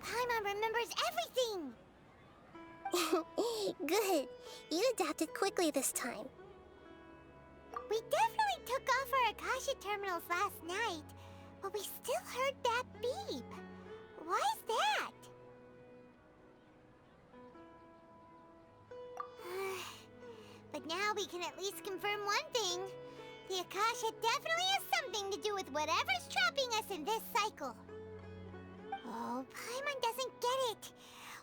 Paimon remembers everything! Good. You adapted quickly this time. We definitely took off our Akasha terminals last night, but we still heard that beep. Why is that? But now we can at least confirm one thing. The Akasha definitely has something to do with whatever's trapping us in this cycle. Oh, Paimon doesn't get it.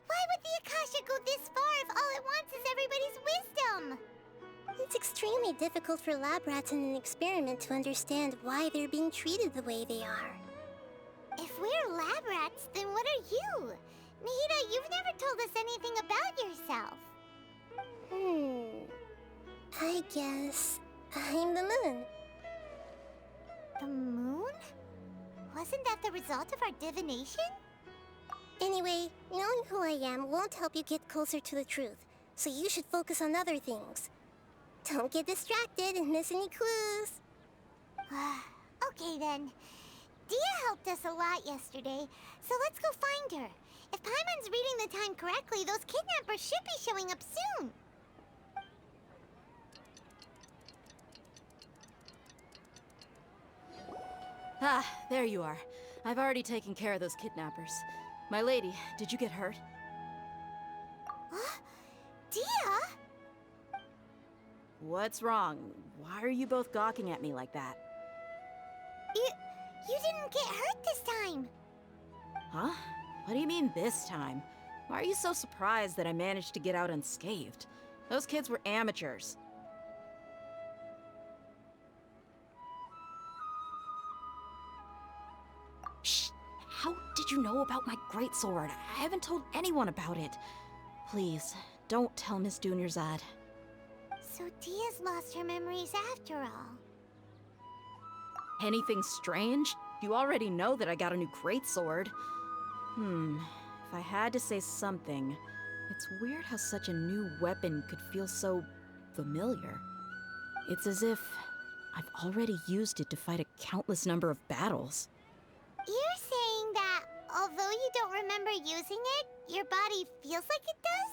Why would the Akasha go this far if all it wants is everybody's wisdom? It's extremely difficult for lab rats in an experiment to understand why they're being treated the way they are. If we're lab rats, then what are you? Nahida, you've never told us anything about yourself. I guess I'm the moon. The moon? Wasn't that the result of our divination? Anyway, knowing who I am won't help you get closer to the truth, so you should focus on other things. Don't get distracted and miss any clues. Okay then. Dia helped us a lot yesterday, so let's go find her. If Paimon's reading the time correctly, those kidnappers should be showing up soon. Ah, there you are. I've already taken care of those kidnappers. My lady, did you get hurt? Dia? What's wrong? Why are you both gawking at me like that? You didn't get hurt this time. Huh? What do you mean this time? Why are you so surprised that I managed to get out unscathed? Those kids were amateurs. Shh! How did you know about my greatsword? I haven't told anyone about it. Please, don't tell Miss Dunyarzad. So Dia's lost her memories after all. Anything strange? You already know that I got a new greatsword. If I had to say something, it's weird how such a new weapon could feel so familiar. It's as if I've already used it to fight a countless number of battles. You're saying that although you don't remember using it, your body feels like it does?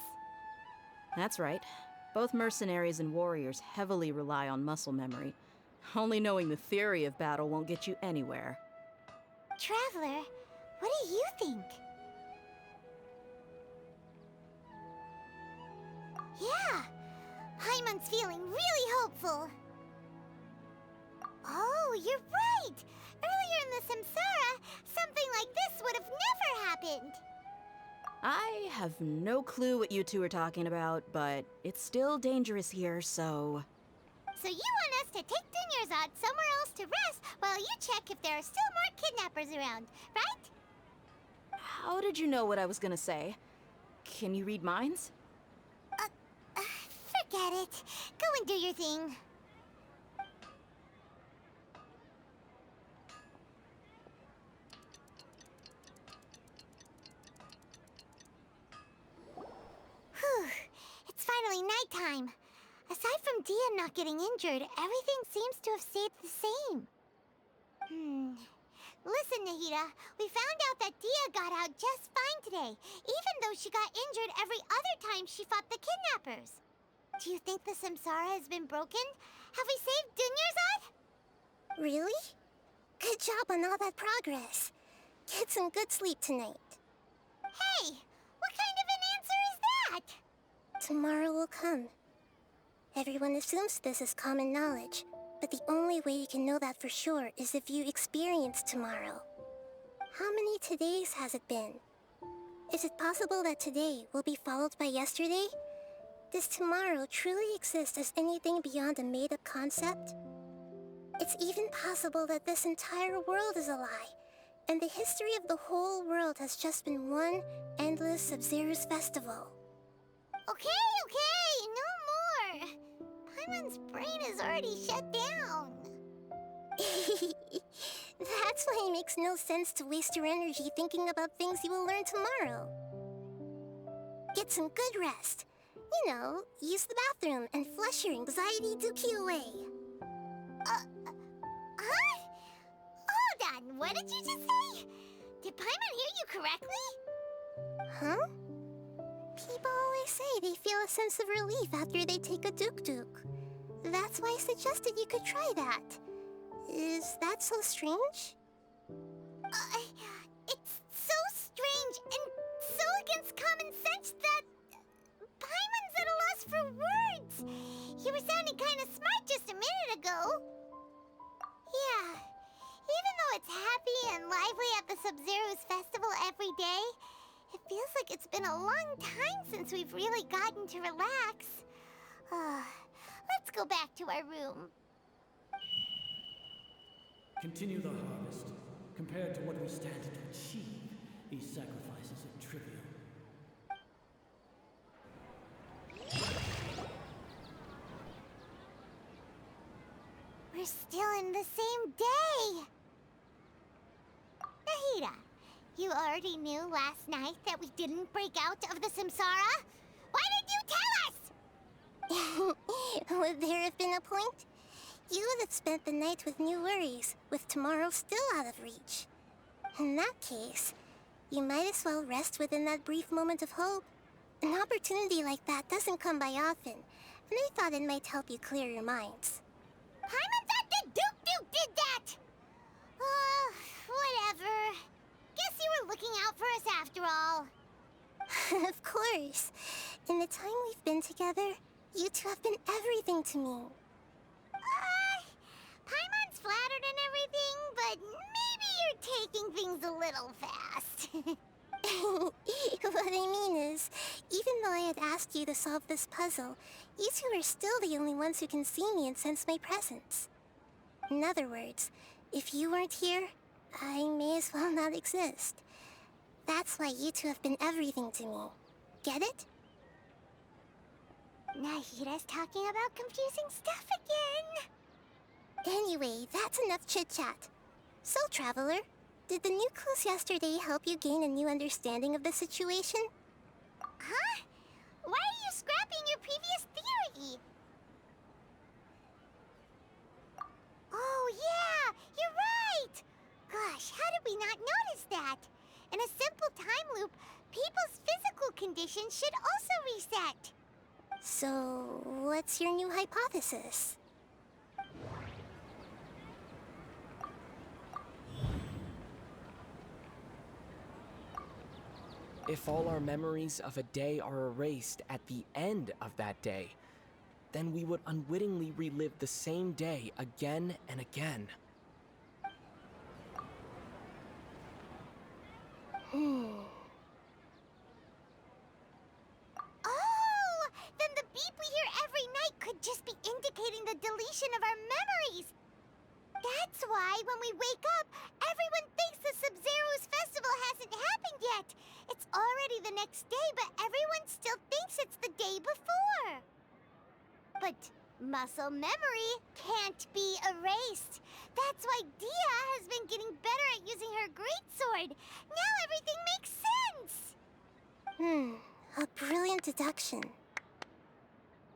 That's right. Both mercenaries and warriors heavily rely on muscle memory. Only knowing the theory of battle won't get you anywhere. Traveler, what do you think? Yeah, Paimon's feeling really hopeful. Oh, you're right! Earlier in the Samsara, something like this would have never happened! I have no clue what you two are talking about, but it's still dangerous here, so... So you want us to take Dunyarzad somewhere else to rest while you check if there are still more kidnappers around, right? How did you know what I was gonna say? Can you read minds? Forget it. Go and do your thing. Whew. It's finally nighttime. Aside from Dia not getting injured, everything seems to have stayed the same. Listen, Nahida, we found out that Dia got out just fine today, even though she got injured every other time she fought the kidnappers. Do you think the Samsara has been broken? Have we saved Dunyarzad? Really? Good job on all that progress. Get some good sleep tonight. Hey, what kind of an answer is that? Tomorrow will come. Everyone assumes this is common knowledge, but the only way you can know that for sure is if you experience tomorrow. How many todays has it been? Is it possible that today will be followed by yesterday? Does tomorrow truly exist as anything beyond a made-up concept? It's even possible that this entire world is a lie, and the history of the whole world has just been one endless Sub-Zero's festival. Okay, no more. Paimon's brain is already shut down. That's why it makes no sense to waste your energy thinking about things you will learn tomorrow. Get some good rest. You know, use the bathroom and flush your anxiety dookie away. Huh? Hold on, what did you just say? Did Paimon hear you correctly? Huh? People always say they feel a sense of relief after they take a duk-duk. That's why I suggested you could try that. Is that so strange? It's so strange and so against common sense that Paimon's at a loss for words. You were sounding kind of smart just a minute ago. Yeah, even though it's happy and lively at the Sub-Zero's festival every day, it feels like it's been a long time since we've really gotten to relax. Let's go back to our room. Continue the harvest. Compared to what we stand to achieve, these sacrifices are trivial. We're still in the same day! Nahida, you already knew last night that we didn't break out of the Samsara? Why did you tell us? Would there have been a point? You would have spent the night with new worries, with tomorrow still out of reach. In that case, you might as well rest within that brief moment of hope. An opportunity like that doesn't come by often, and I thought it might help you clear your minds. Paimon thought the Duke did that! Whatever. Guess you were looking out for us after all. Of course. In the time we've been together, you two have been everything to me. Paimon's flattered and everything, but maybe you're taking things a little fast. What I mean is, even though I had asked you to solve this puzzle, you two are still the only ones who can see me and sense my presence. In other words, if you weren't here, I may as well not exist. That's why you two have been everything to me. Get it? Nahida's talking about confusing stuff again. Anyway, that's enough chit-chat. So, Traveler, did the new clues yesterday help you gain a new understanding of the situation? Huh? Why are you scrapping your previous theory? Oh, yeah! You're right! Gosh, how did we not notice that? In a simple time loop, people's physical conditions should also reset. So, what's your new hypothesis? If all our memories of a day are erased at the end of that day, then we would unwittingly relive the same day again and again. Oh! Then the beep we hear every night could just be indicating the deletion of our memories. That's why when we wake up, everyone thinks the Sub-Zero's festival hasn't happened yet. It's already the next day, but everyone still thinks it's the day before. But muscle memory can't be erased. That's why Dia has been getting better at using her greatsword. Now everything makes sense. A brilliant deduction.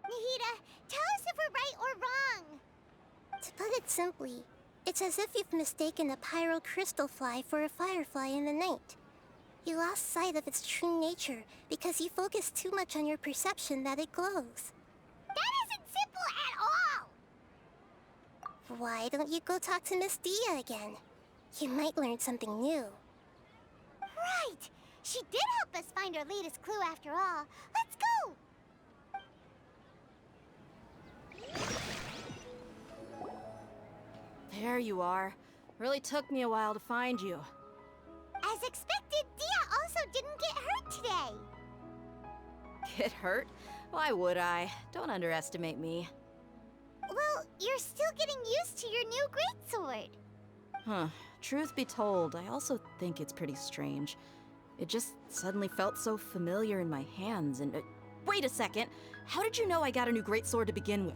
Nahida, tell us if we're right or wrong. To put it simply, it's as if you've mistaken a pyro crystal fly for a firefly in the night. You lost sight of its true nature because you focused too much on your perception that it glows. That isn't simple at all. Why don't you go talk to Miss Dia again? You might learn something new. Right. She did help us find our latest clue after all. Let's go. There you are. Really took me a while to find you. As expected, Dia also didn't get hurt today. Get hurt? Why would I? Don't underestimate me. Well, you're still getting used to your new greatsword. Huh. Truth be told, I also think it's pretty strange. It just suddenly felt so familiar in my hands and... wait a second! How did you know I got a new greatsword to begin with?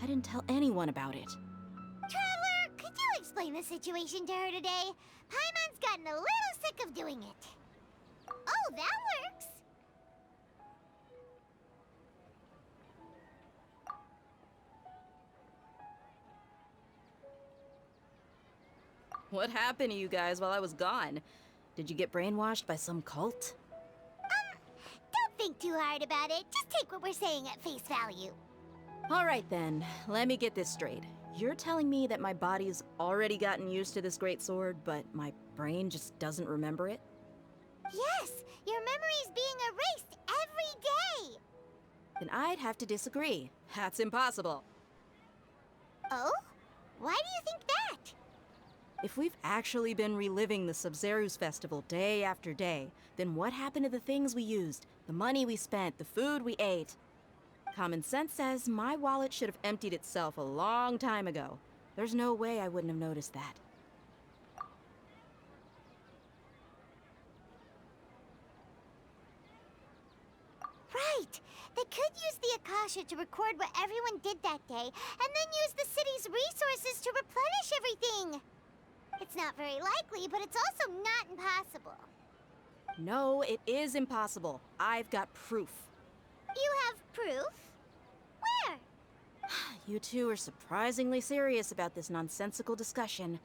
I didn't tell anyone about it. Traveler, could you explain the situation to her today? Paimon's gotten a little sick of doing it. Oh, that works. What happened to you guys while I was gone? Did you get brainwashed by some cult? think too hard about it. Just take what we're saying at face value. All right then, let me get this straight. You're telling me that my body's already gotten used to this great sword, but my brain just doesn't remember it? Yes, your memory's being erased every day. Then I'd have to disagree. That's impossible. Oh? Why do you think that? If we've actually been reliving the Sub-Zeru's festival day after day, then what happened to the things we used, the money we spent, the food we ate? Common sense says my wallet should have emptied itself a long time ago. There's no way I wouldn't have noticed that. Right. They could use the Akasha to record what everyone did that day, and then use the city's resources to replenish everything. It's not very likely, but it's also not impossible. No, it is impossible. I've got proof. You have proof? Where? You two are surprisingly serious about this nonsensical discussion.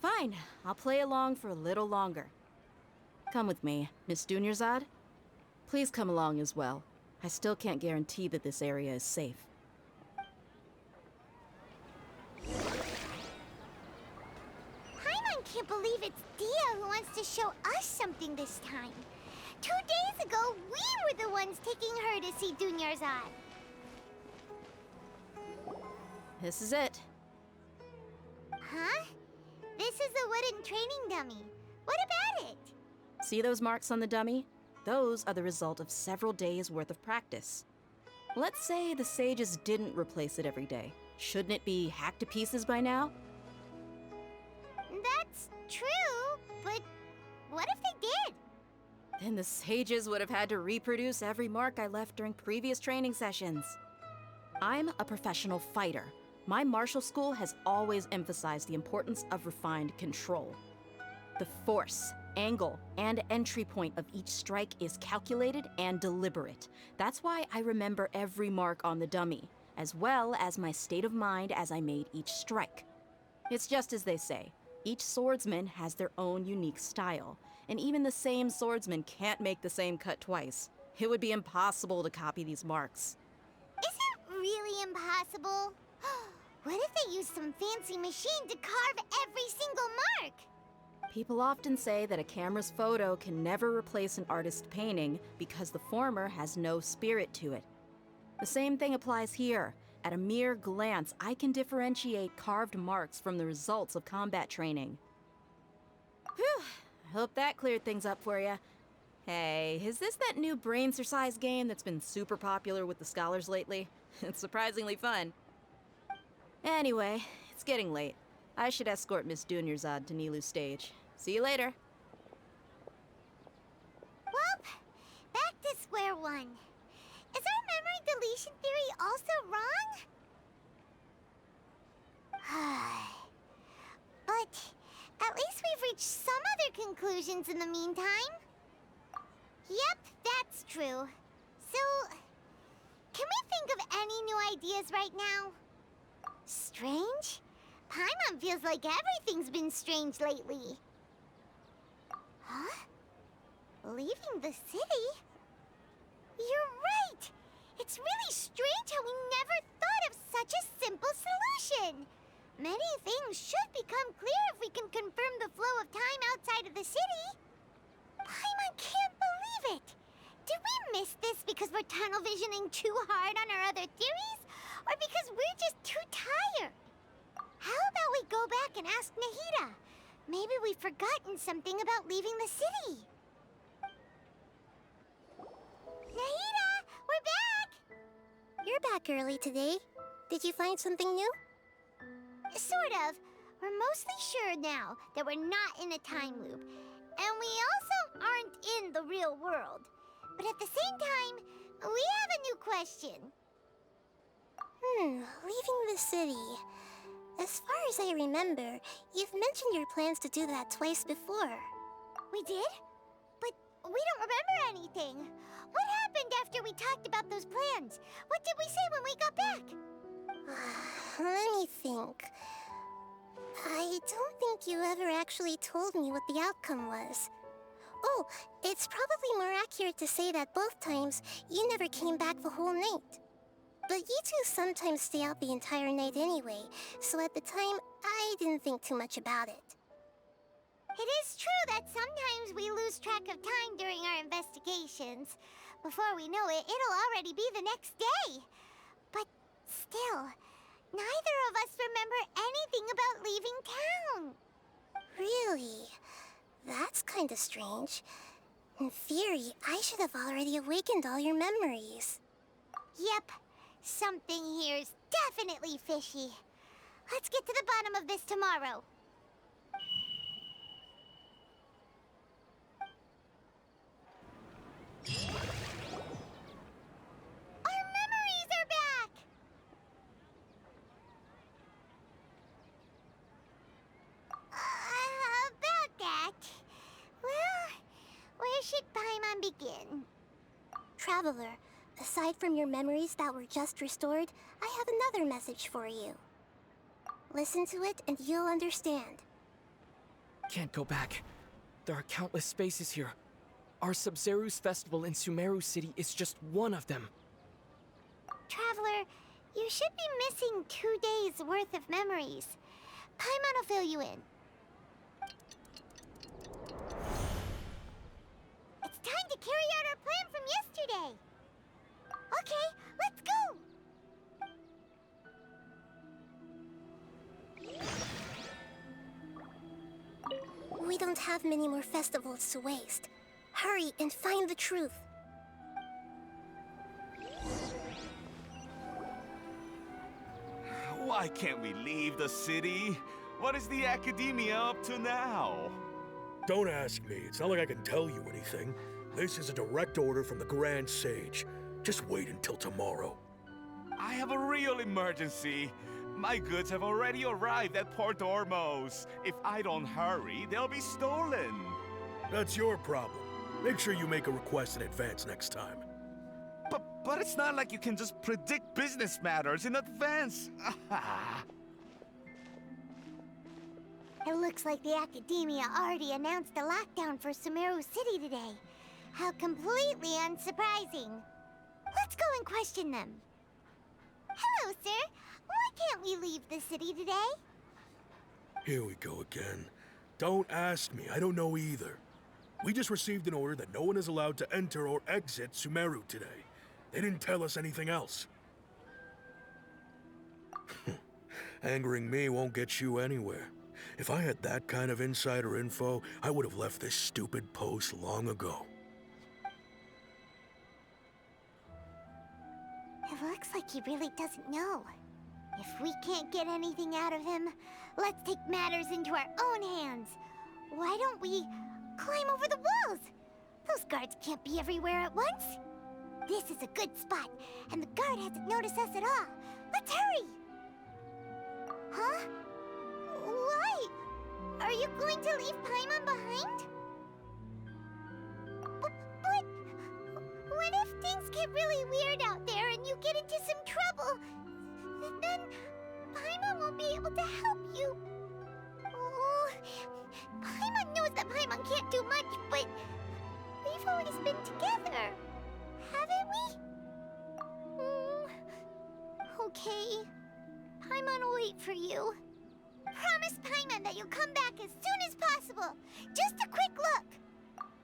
Fine, I'll play along for a little longer. Come with me, Miss Dunyarzad. Please come along as well. I still can't guarantee that this area is safe. Paimon can't believe it's Dia who wants to show us something this time. 2 days ago, we were the ones taking her to see Dunyarzad. This is it. Huh? This is a wooden training dummy. What about it? See those marks on the dummy? Those are the result of several days' worth of practice. Let's say the sages didn't replace it every day. Shouldn't it be hacked to pieces by now? That's true, but what if they did? Then the sages would have had to reproduce every mark I left during previous training sessions. I'm a professional fighter. My martial school has always emphasized the importance of refined control. The force, angle, and entry point of each strike is calculated and deliberate. That's why I remember every mark on the dummy, as well as my state of mind as I made each strike. It's just as they say, each swordsman has their own unique style, and even the same swordsman can't make the same cut twice. It would be impossible to copy these marks. Is it really impossible? What if they used some fancy machine to carve every single mark? People often say that a camera's photo can never replace an artist's painting because the former has no spirit to it. The same thing applies here. At a mere glance, I can differentiate carved marks from the results of combat training. Whew, I hope that cleared things up for you. Hey, is this that new brain exercise game that's been super popular with the scholars lately? It's surprisingly fun. Anyway, it's getting late. I should escort Miss Dunyarzad to Nilu's stage. See you later. Well, back to square one. Is our memory deletion theory also wrong? But at least we've reached some other conclusions in the meantime. Yep, that's true. So, can we think of any new ideas right now? Strange? Paimon feels like everything's been strange lately. Huh? Leaving the city? You're right! It's really strange how we never thought of such a simple solution! Many things should become clear if we can confirm the flow of time outside of the city. Paimon can't believe it! Did we miss this because we're tunnel visioning too hard on our other theories? Or because we're just too tired? How about we go back and ask Nahida? Maybe we've forgotten something about leaving the city. Nahida, we're back! You're back early today. Did you find something new? Sort of. We're mostly sure now that we're not in a time loop. And we also aren't in the real world. But at the same time, we have a new question. Leaving the city. As far as I remember, you've mentioned your plans to do that twice before. We did? But we don't remember anything. What happened after we talked about those plans? What did we say when we got back? Let me think. I don't think you ever actually told me what the outcome was. Oh, it's probably more accurate to say that both times you never came back the whole night. But you two sometimes stay out the entire night anyway, so at the time, I didn't think too much about it. It is true that sometimes we lose track of time during our investigations. Before we know it, it'll already be the next day. But still, neither of us remember anything about leaving town. Really? That's kinda strange. In theory, I should have already awakened all your memories. Yep, something here's definitely fishy. Let's get to the bottom of this tomorrow. Our memories are back! About that. Well, where should Paimon begin? Traveler, aside from your memories that were just restored, I have another message for you. Listen to it and you'll understand. Can't go back. There are countless spaces here. Our Sub-Zeru's festival in Sumeru City is just one of them. Traveler, you should be missing 2 days worth of memories. Paimon will fill you in. It's time to carry out our plan from yesterday. Okay, let's go. We don't have many more festivals to waste. Hurry and find the truth. Why can't we leave the city? What is the Academia up to now? Don't ask me. It's not like I can tell you anything. This is a direct order from the Grand Sage. Just wait until tomorrow. I have a real emergency. My goods have already arrived at Port Ormos. If I don't hurry, they'll be stolen. That's your problem. Make sure you make a request in advance next time. But it's not like you can just predict business matters in advance. It looks like the Academia already announced a lockdown for Sumeru City today. How completely unsurprising. Let's go and question them. Hello, sir. Why can't we leave the city today? Here we go again. Don't ask me. I don't know either. We just received an order that no one is allowed to enter or exit Sumeru today. They didn't tell us anything else. Angering me won't get you anywhere. If I had that kind of insider info, I would have left this stupid post long ago. It looks like he really doesn't know. If we can't get anything out of him, let's take matters into our own hands. Why don't we climb over the walls? Those guards can't be everywhere at once. This is a good spot, and the guard hasn't noticed us at all. Let's hurry! Huh? Why? Are you going to leave Paimon behind? But what if things get really weird out there and you get into some trouble? Then Paimon won't be able to help you. Oh, Paimon knows that Paimon can't do much, but we've always been together, haven't we? Okay. Paimon will wait for you. Promise Paimon that you'll come back as soon as possible. Just a quick look.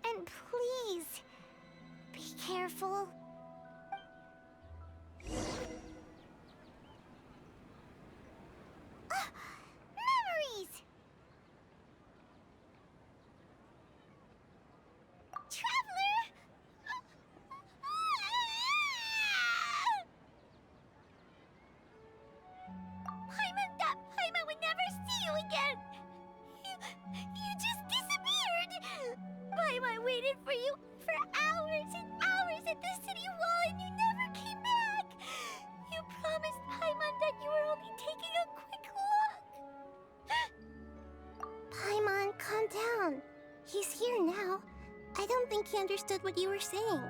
And please, be careful. Memories! Traveler! Paimon would never see you again! You just disappeared! Paimon waited for you for hours and hours at the city wall and you never came back! You promised Paimon that you were only taking a quick look! Paimon, calm down. He's here now. I don't think he understood what you were saying.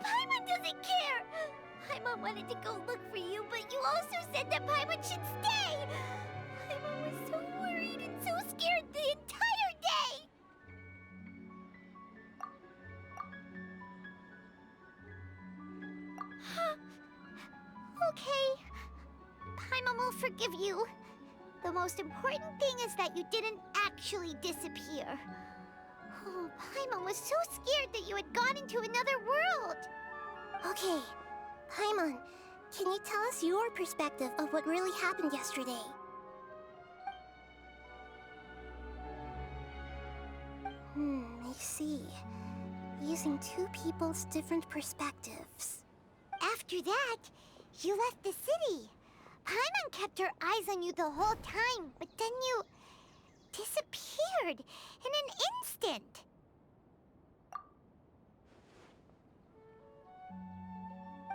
Paimon doesn't care! Paimon wanted to go look for you, but you also said that Paimon should stay! Paimon was so worried and so scared the entire day! forgive you. The most important thing is that you didn't actually disappear. Oh, Paimon was so scared that you had gone into another world. Okay, Paimon, can you tell us your perspective of what really happened yesterday? I see. Using two people's different perspectives. After that, you left the city. Paimon kept her eyes on you the whole time, but then you disappeared in an instant.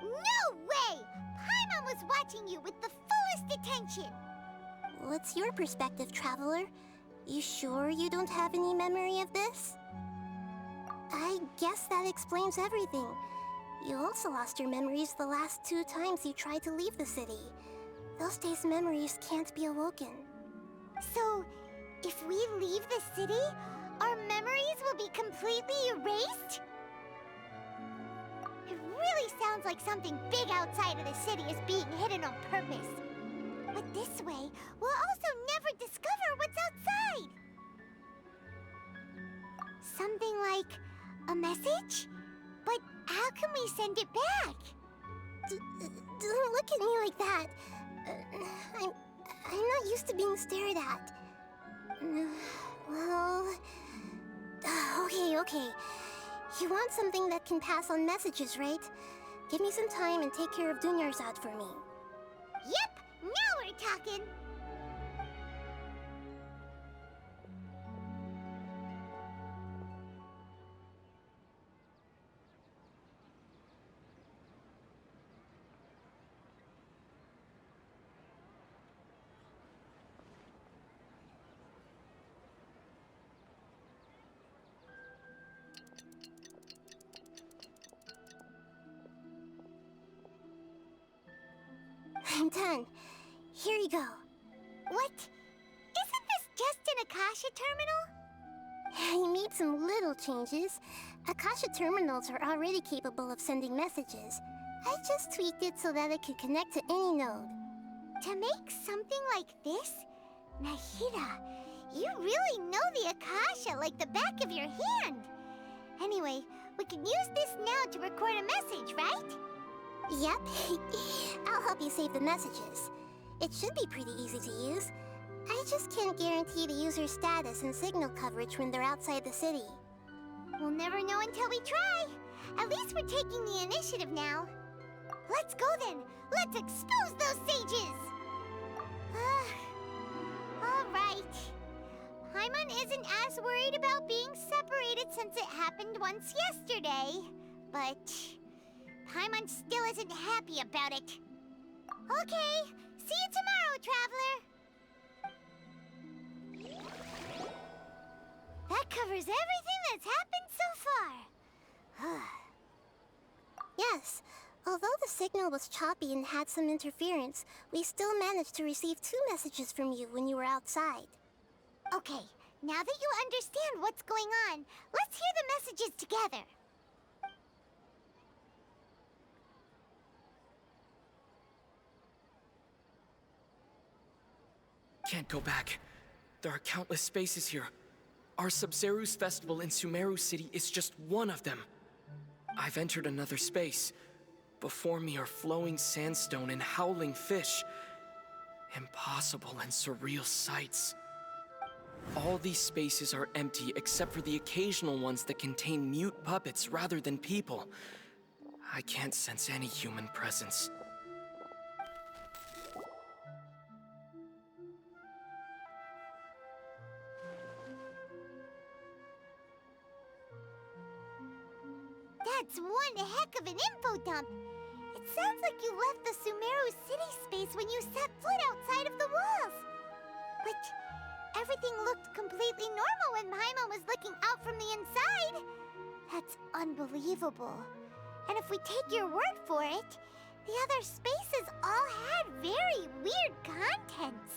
No way! Paimon was watching you with the fullest attention. What's your perspective, Traveler? You sure you don't have any memory of this? I guess that explains everything. You also lost your memories the last 2 times you tried to leave the city. Those days' memories can't be awoken. So, if we leave the city, our memories will be completely erased? It really sounds like something big outside of the city is being hidden on purpose. But this way, we'll also never discover what's outside. Something like a message? But how can we send it back? Don't look at me like that. I'm not used to being stared at. Well... Okay. You want something that can pass on messages, right? Give me some time and take care of Dunyarzad for me. Yep, now we're talking. I'm done. Here you go. What? Isn't this just an Akasha terminal? I made some little changes. Akasha terminals are already capable of sending messages. I just tweaked it so that it could connect to any node. To make something like this? Nahida, you really know the Akasha like the back of your hand. Anyway, we can use this now to record a message, right? Yep. I'll help you save the messages. It should be pretty easy to use. I just can't guarantee the user's status and signal coverage when they're outside the city. We'll never know until we try. At least we're taking the initiative now. Let's go then. Let's expose those sages. All right. Paimon isn't as worried about being separated since it happened once yesterday. But Paimon still isn't happy about it. Okay, see you tomorrow, Traveler. That covers everything that's happened so far. Yes. Although the signal was choppy and had some interference, we still managed to receive 2 messages from you when you were outside. Okay, now that you understand what's going on, let's hear the messages together. Can't go back. There are countless spaces here. Our Sub-Zeru's festival in Sumeru City is just one of them. I've entered another space. Before me are flowing sandstone and howling fish. Impossible and surreal sights. All these spaces are empty except for the occasional ones that contain mute puppets rather than people. I can't sense any human presence. That's one heck of an info dump. It sounds like you left the Sumeru city space when you set foot outside of the walls. But everything looked completely normal when Paimon was looking out from the inside. That's unbelievable. And if we take your word for it, the other spaces all had very weird contents.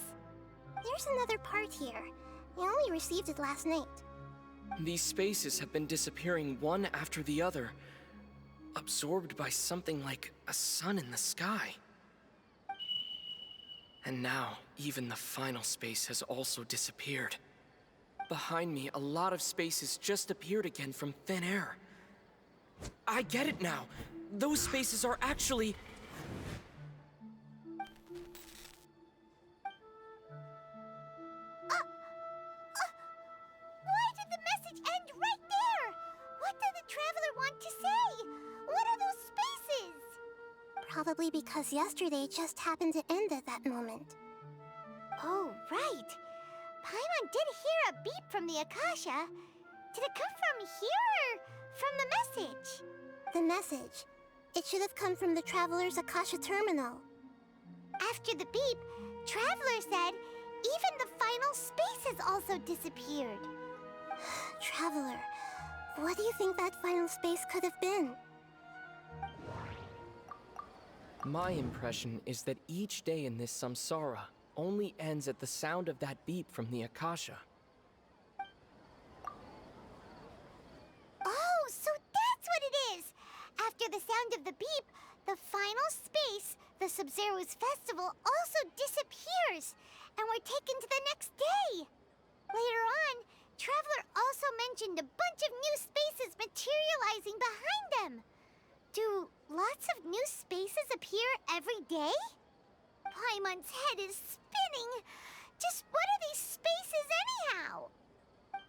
There's another part here. I only received it last night. These spaces have been disappearing one after the other, absorbed by something like a sun in the sky. And now, even the final space has also disappeared. Behind me, a lot of spaces just appeared again from thin air. I get it now! Those spaces are actually... Why did the message end right there? What did the traveler want to say? What are those spaces? Probably because yesterday just happened to end at that moment. Oh, right. Paimon did hear a beep from the Akasha. Did it come from here or from the message? The message. It should have come from the Traveler's Akasha terminal. After the beep, Traveler said even the final spaces also disappeared. Traveler, what do you think that final space could have been? My impression is that each day in this samsara only ends at the sound of that beep from the Akasha. Oh, so that's what it is! After the sound of the beep, the final space, the Sub-Zero's festival, also disappears, and we're taken to the next day. Later on, Traveler also mentioned a bunch of new spaces materializing behind them. Do lots of new spaces appear every day? Paimon's head is spinning. Just what are these spaces anyhow?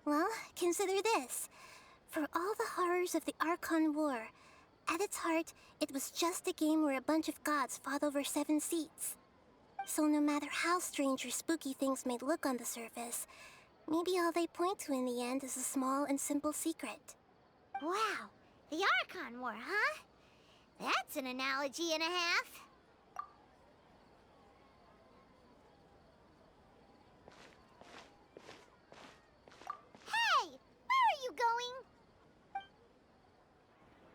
Well, consider this. For all the horrors of the Archon War, at its heart, it was just a game where a bunch of gods fought over 7 seats. So no matter how strange or spooky things may look on the surface, maybe all they point to in the end is a small and simple secret. Wow, the Archon War, huh? That's an analogy and a half. Hey, where are you going?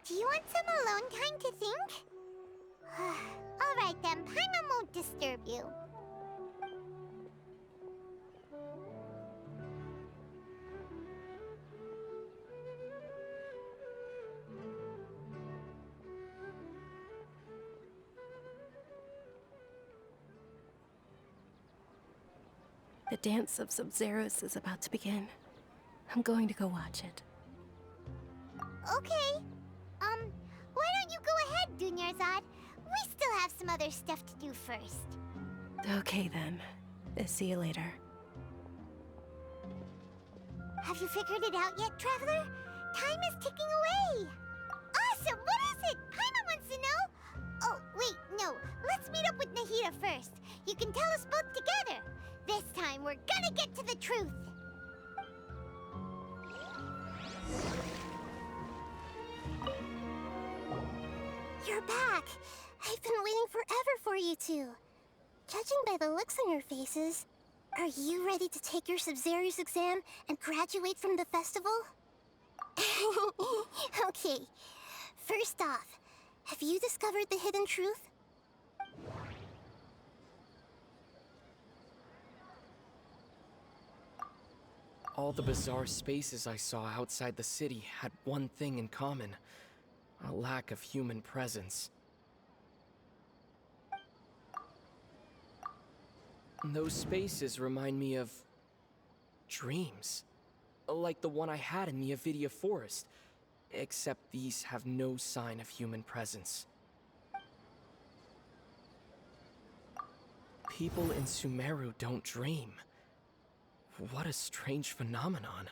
Do you want some alone time to think? All right then, Paimon won't disturb you. The dance of Sub-Zeros is about to begin. I'm going to go watch it. Okay. Why don't you go ahead, Dunyarzad? We still have some other stuff to do first. Okay then. See you later. Have you figured it out yet, Traveler? Time is ticking away. Awesome! What is it? Paimon wants to know. Oh, wait, no. Let's meet up with Nahida first. You can tell us both together. This time, we're gonna get to the truth. You're back! I've been waiting forever for you two. Judging by the looks on your faces, are you ready to take your Sub-Zero's exam and graduate from the festival? Okay, first off, have you discovered the hidden truth? All the bizarre spaces I saw outside the city had one thing in common: a lack of human presence. Those spaces remind me of dreams, like the one I had in the Avidia Forest, except these have no sign of human presence. People in Sumeru don't dream. What a strange phenomenon.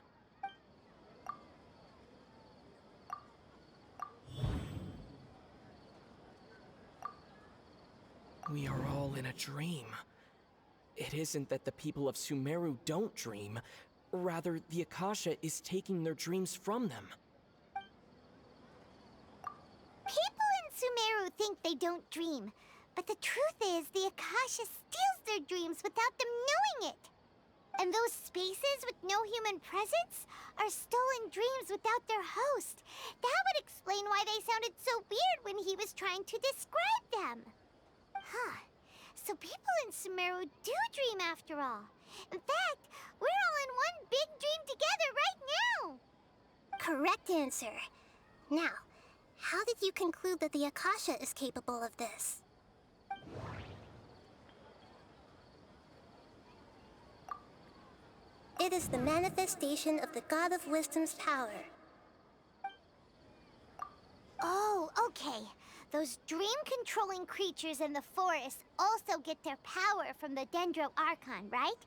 We are all in a dream. It isn't that the people of Sumeru don't dream, rather the Akasha is taking their dreams from them. People in Sumeru think they don't dream, but the truth is the Akasha steals their dreams without them knowing it. And those spaces with no human presence are stolen dreams without their host. That would explain why they sounded so weird when he was trying to describe them. Huh. So people in Sumeru do dream after all. In fact, we're all in one big dream together right now. Correct answer. Now, how did you conclude that the Akasha is capable of this? It is the manifestation of the God of Wisdom's power. Oh, okay. Those dream-controlling creatures in the forest also get their power from the Dendro Archon, right?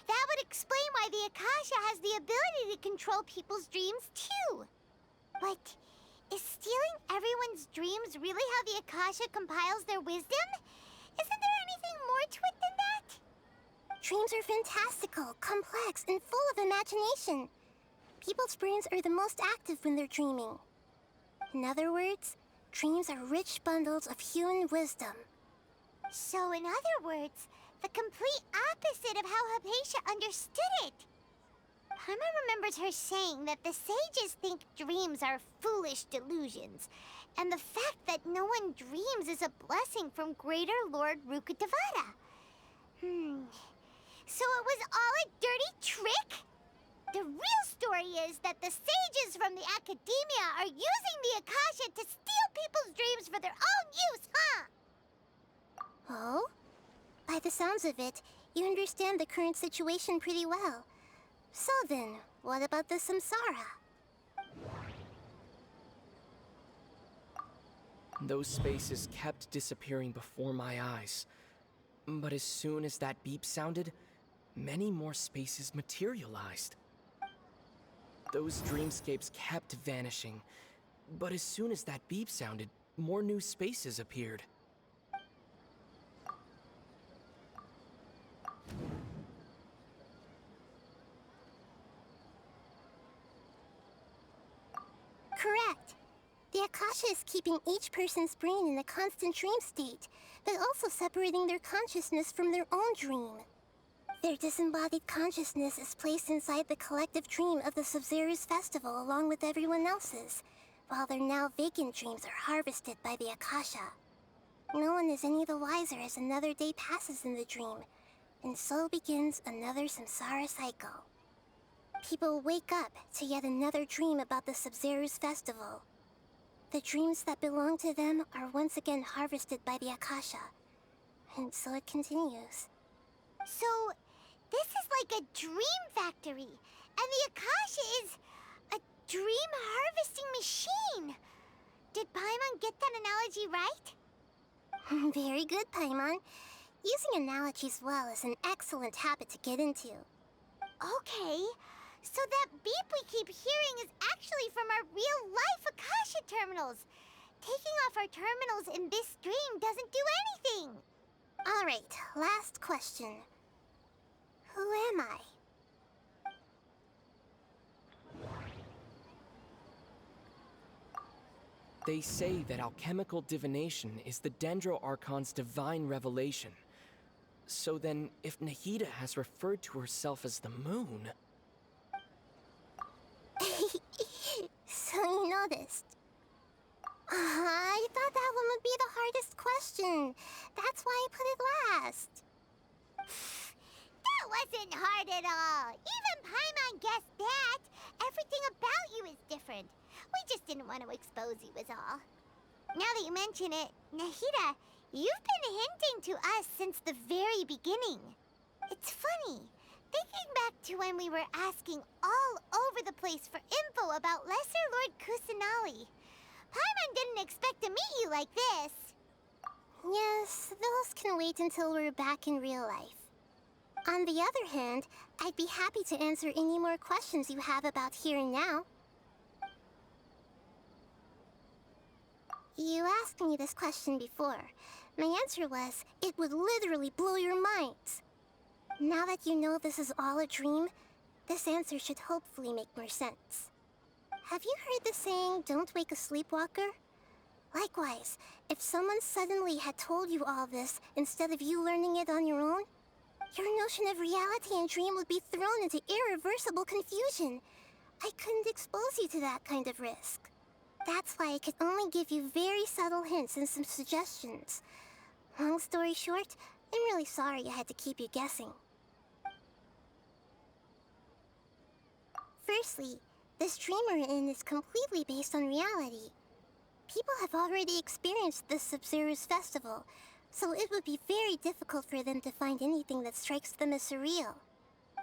That would explain why the Akasha has the ability to control people's dreams, too. But is stealing everyone's dreams really how the Akasha compiles their wisdom? Isn't there anything more to it than that? Dreams are fantastical, complex, and full of imagination. People's brains are the most active when they're dreaming. In other words, dreams are rich bundles of human wisdom. So, in other words, the complete opposite of how Hypatia understood it. Paimon remembers her saying that the sages think dreams are foolish delusions, and the fact that no one dreams is a blessing from Greater Lord Rukkhadevata. So it was all a dirty trick? The real story is that the sages from the Academia are using the Akasha to steal people's dreams for their own use, huh? Oh? By the sounds of it, you understand the current situation pretty well. So then, what about the Samsara? Those spaces kept disappearing before my eyes. But as soon as that beep sounded, many more spaces materialized. Those dreamscapes kept vanishing, but as soon as that beep sounded, more new spaces appeared. Correct. The Akasha is keeping each person's brain in a constant dream state, but also separating their consciousness from their own dream. Their disembodied consciousness is placed inside the collective dream of the Sub-Zero's festival along with everyone else's, while their now vacant dreams are harvested by the Akasha. No one is any the wiser as another day passes in the dream, and so begins another samsara cycle. People wake up to yet another dream about the Sub-Zero's festival. The dreams that belong to them are once again harvested by the Akasha, and so it continues. So, this is like a dream factory, and the Akasha is a dream harvesting machine. Did Paimon get that analogy right? Very good, Paimon. Using analogies well is an excellent habit to get into. Okay, so that beep we keep hearing is actually from our real-life Akasha terminals. Taking off our terminals in this dream doesn't do anything. All right, last question. Who am I? They say that alchemical divination is the Dendro Archon's divine revelation. So then, if Nahida has referred to herself as the moon... So you noticed. I thought that one would be the hardest question. That's why I put it last. That wasn't hard at all. Even Paimon guessed that. Everything about you is different. We just didn't want to expose you is all. Now that you mention it, Nahida, you've been hinting to us since the very beginning. It's funny. Thinking back to when we were asking all over the place for info about Lesser Lord Kusanali, Paimon didn't expect to meet you like this. Yes, those can wait until we're back in real life. On the other hand, I'd be happy to answer any more questions you have about here and now. You asked me this question before. My answer was, it would literally blow your minds. Now that you know this is all a dream, this answer should hopefully make more sense. Have you heard the saying, don't wake a sleepwalker? Likewise, if someone suddenly had told you all this instead of you learning it on your own, your notion of reality and dream would be thrown into irreversible confusion. I couldn't expose you to that kind of risk. That's why I could only give you very subtle hints and some suggestions. Long story short, I'm really sorry I had to keep you guessing. Firstly, this dream we're in is completely based on reality. People have already experienced this Sub-Zero's festival, so it would be very difficult for them to find anything that strikes them as surreal.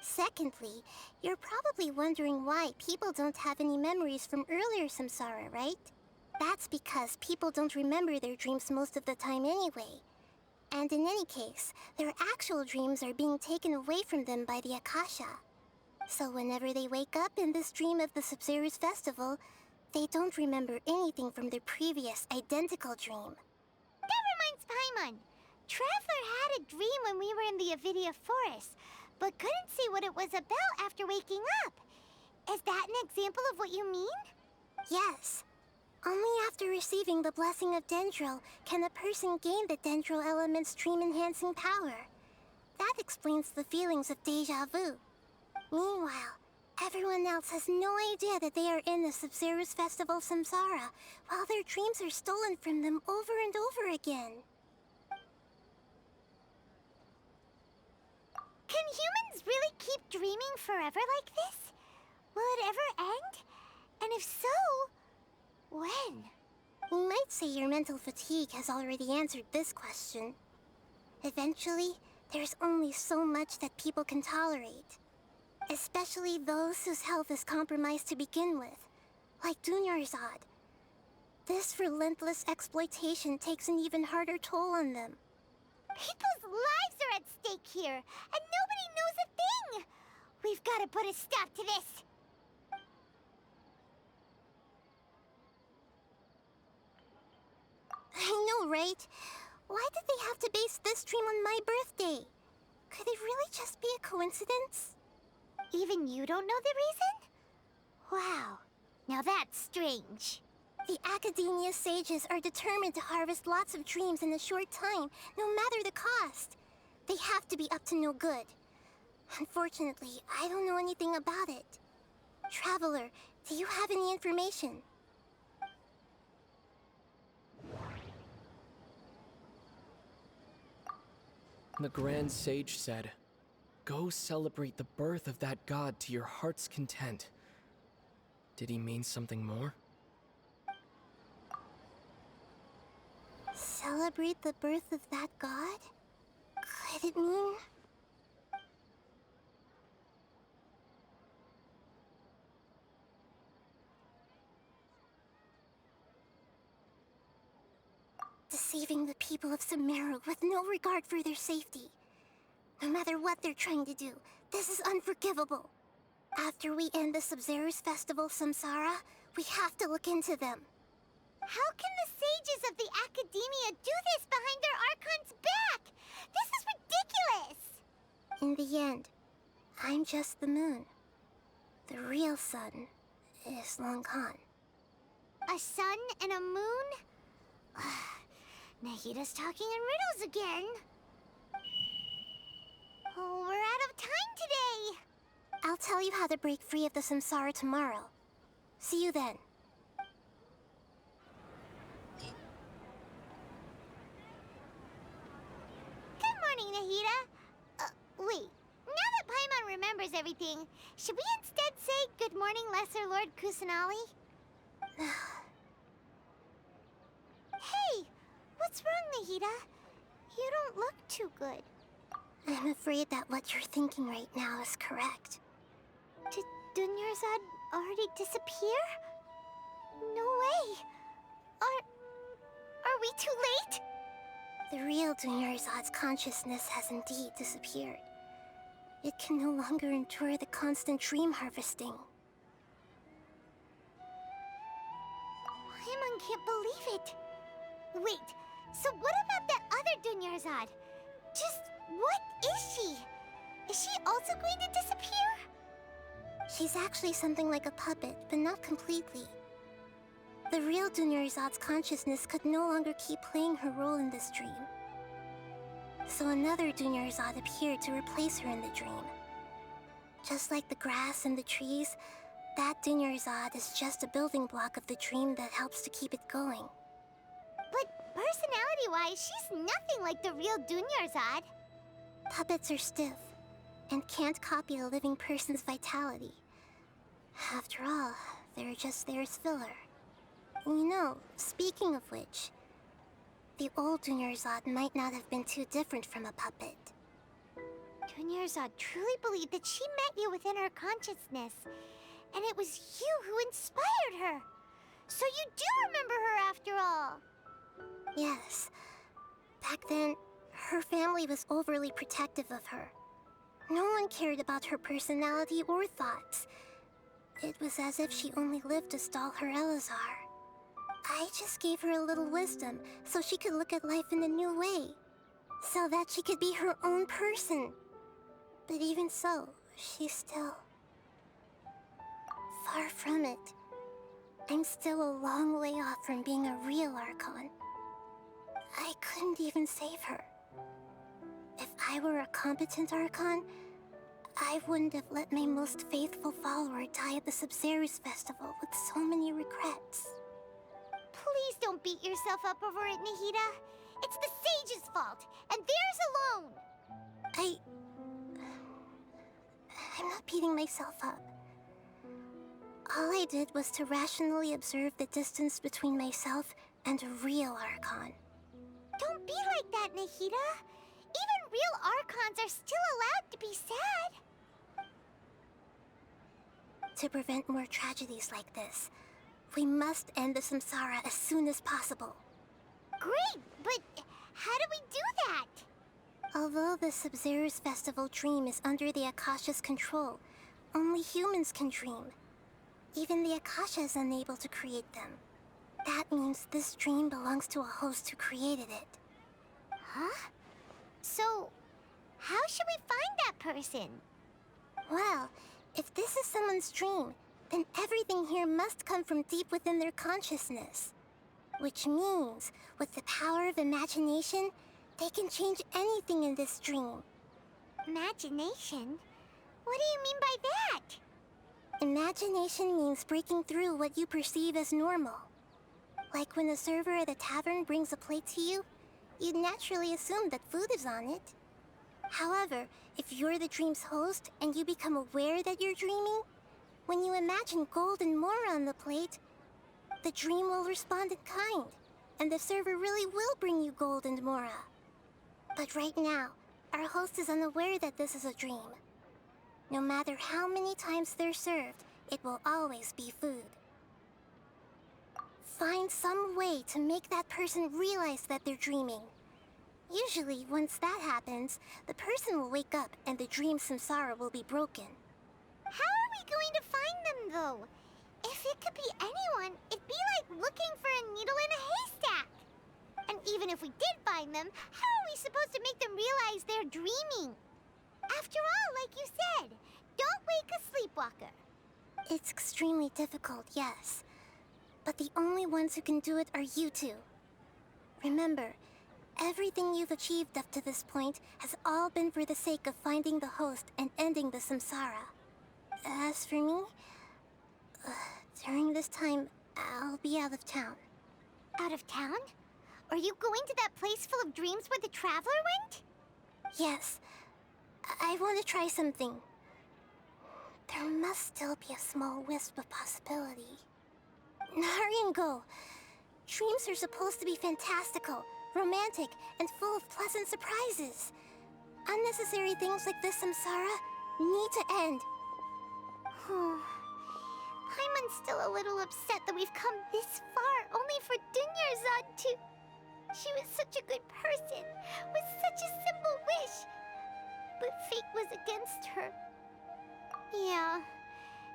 Secondly, you're probably wondering why people don't have any memories from earlier samsara, right? That's because people don't remember their dreams most of the time anyway. And in any case, their actual dreams are being taken away from them by the Akasha. So whenever they wake up in this dream of the Sub-Zero's festival, they don't remember anything from their previous identical dream. That reminds Paimon. Traveler had a dream when we were in the Avidia Forest, but couldn't see what it was about after waking up. Is that an example of what you mean? Yes. Only after receiving the blessing of Dendril can a person gain the Dendril element's dream-enhancing power. That explains the feelings of deja vu. Meanwhile, everyone else has no idea that they are in the Sub-Zero's festival samsara, while their dreams are stolen from them over and over again. Can humans really keep dreaming forever like this? Will it ever end? And if so, when? You might say your mental fatigue has already answered this question. Eventually, there's only so much that people can tolerate. Especially those whose health is compromised to begin with, like Dunyarzad. This relentless exploitation takes an even harder toll on them. People's lives are at stake here, and nobody knows a thing! We've got to put a stop to this! I know, right? Why did they have to base this dream on my birthday? Could it really just be a coincidence? Even you don't know the reason? Wow, now that's strange. The Academia sages are determined to harvest lots of dreams in a short time, no matter the cost. They have to be up to no good. Unfortunately, I don't know anything about it. Traveler, do you have any information? The Grand Sage said, "Go celebrate the birth of that god to your heart's content." Did he mean something more? Celebrate the birth of that god? Could it mean... deceiving the people of Sumeru with no regard for their safety? No matter what they're trying to do, this is unforgivable. After we end the Sub-Zero's festival samsara, we have to look into them. How can the sages of the Academia do this behind their Archon's back? This is ridiculous! In the end, I'm just the moon. The real sun is long gone. A sun and a moon? Nahida's talking in riddles again. Oh, we're out of time today. I'll tell you how to break free of the samsara tomorrow. See you then. Good morning, Nahida. Wait. Now that Paimon remembers everything, should we instead say good morning, Lesser Lord Kusanali? Hey, what's wrong, Nahida? You don't look too good. I'm afraid that what you're thinking right now is correct. Did Dunyarzad already disappear? No way. Are we too late? The real Dunyarzad's consciousness has indeed disappeared. It can no longer endure the constant dream harvesting. Paimon can't believe it. Wait, so what about that other Dunyarzad? Just what is she? Is she also going to disappear? She's actually something like a puppet, but not completely. The real Dunyarzad's consciousness could no longer keep playing her role in this dream. So another Dunyarzad appeared to replace her in the dream. Just like the grass and the trees, that Dunyarzad is just a building block of the dream that helps to keep it going. But personality-wise, she's nothing like the real Dunyarzad. Puppets are stiff, and can't copy a living person's vitality. After all, they're just there as filler. You know, speaking of which, the old Dunyarzad might not have been too different from a puppet. Dunyarzad truly believed that she met you within her consciousness, and it was you who inspired her. So you do remember her after all. Yes. Back then, her family was overly protective of her. No one cared about her personality or thoughts. It was as if she only lived to stall her Elazar. I just gave her a little wisdom so she could look at life in a new way. So that she could be her own person. But even so, she's still... far from it. I'm still a long way off from being a real Archon. I couldn't even save her. If I were a competent Archon, I wouldn't have let my most faithful follower die at the Sabzeruz festival with so many regrets. Please don't beat yourself up over it, Nahida. It's the sage's fault, and theirs alone. I'm not beating myself up. All I did was to rationally observe the distance between myself and a real Archon. Don't be like that, Nahida. Even real Archons are still allowed to be sad. To prevent more tragedies like this, we must end the samsara as soon as possible. Great, but how do we do that? Although the Sabzeruz festival dream is under the Akasha's control, only humans can dream. Even the Akasha is unable to create them. That means this dream belongs to a host who created it. Huh? So, how should we find that person? Well, if this is someone's dream, then everything here must come from deep within their consciousness. Which means, with the power of imagination, they can change anything in this dream. Imagination? What do you mean by that? Imagination means breaking through what you perceive as normal. Like when a server at a tavern brings a plate to you, you'd naturally assume that food is on it. However, if you're the dream's host and you become aware that you're dreaming, when you imagine gold and more on the plate, the dream will respond in kind, and the server really will bring you gold and mora. But right now, our host is unaware that this is a dream. No matter how many times they're served, it will always be food. Find some way to make that person realize that they're dreaming. Usually, once that happens, the person will wake up and the dream samsara will be broken. How are we going to find them, though? If it could be anyone, it'd be like looking for a needle in a haystack. And even if we did find them, how are we supposed to make them realize they're dreaming? After all, like you said, don't wake a sleepwalker. It's extremely difficult, yes. But the only ones who can do it are you two. Remember, everything you've achieved up to this point has all been for the sake of finding the host and ending the samsara. As for me, during this time, I'll be out of town. Out of town? Are you going to that place full of dreams where the Traveler went? Yes. I want to try something. There must still be a small wisp of possibility. Hurry and go. Dreams are supposed to be fantastical, romantic, and full of pleasant surprises. Unnecessary things like this samsara need to end. Paimon's still a little upset that we've come this far only for Dunyarzad to... She was such a good person, with such a simple wish. But fate was against her. Yeah,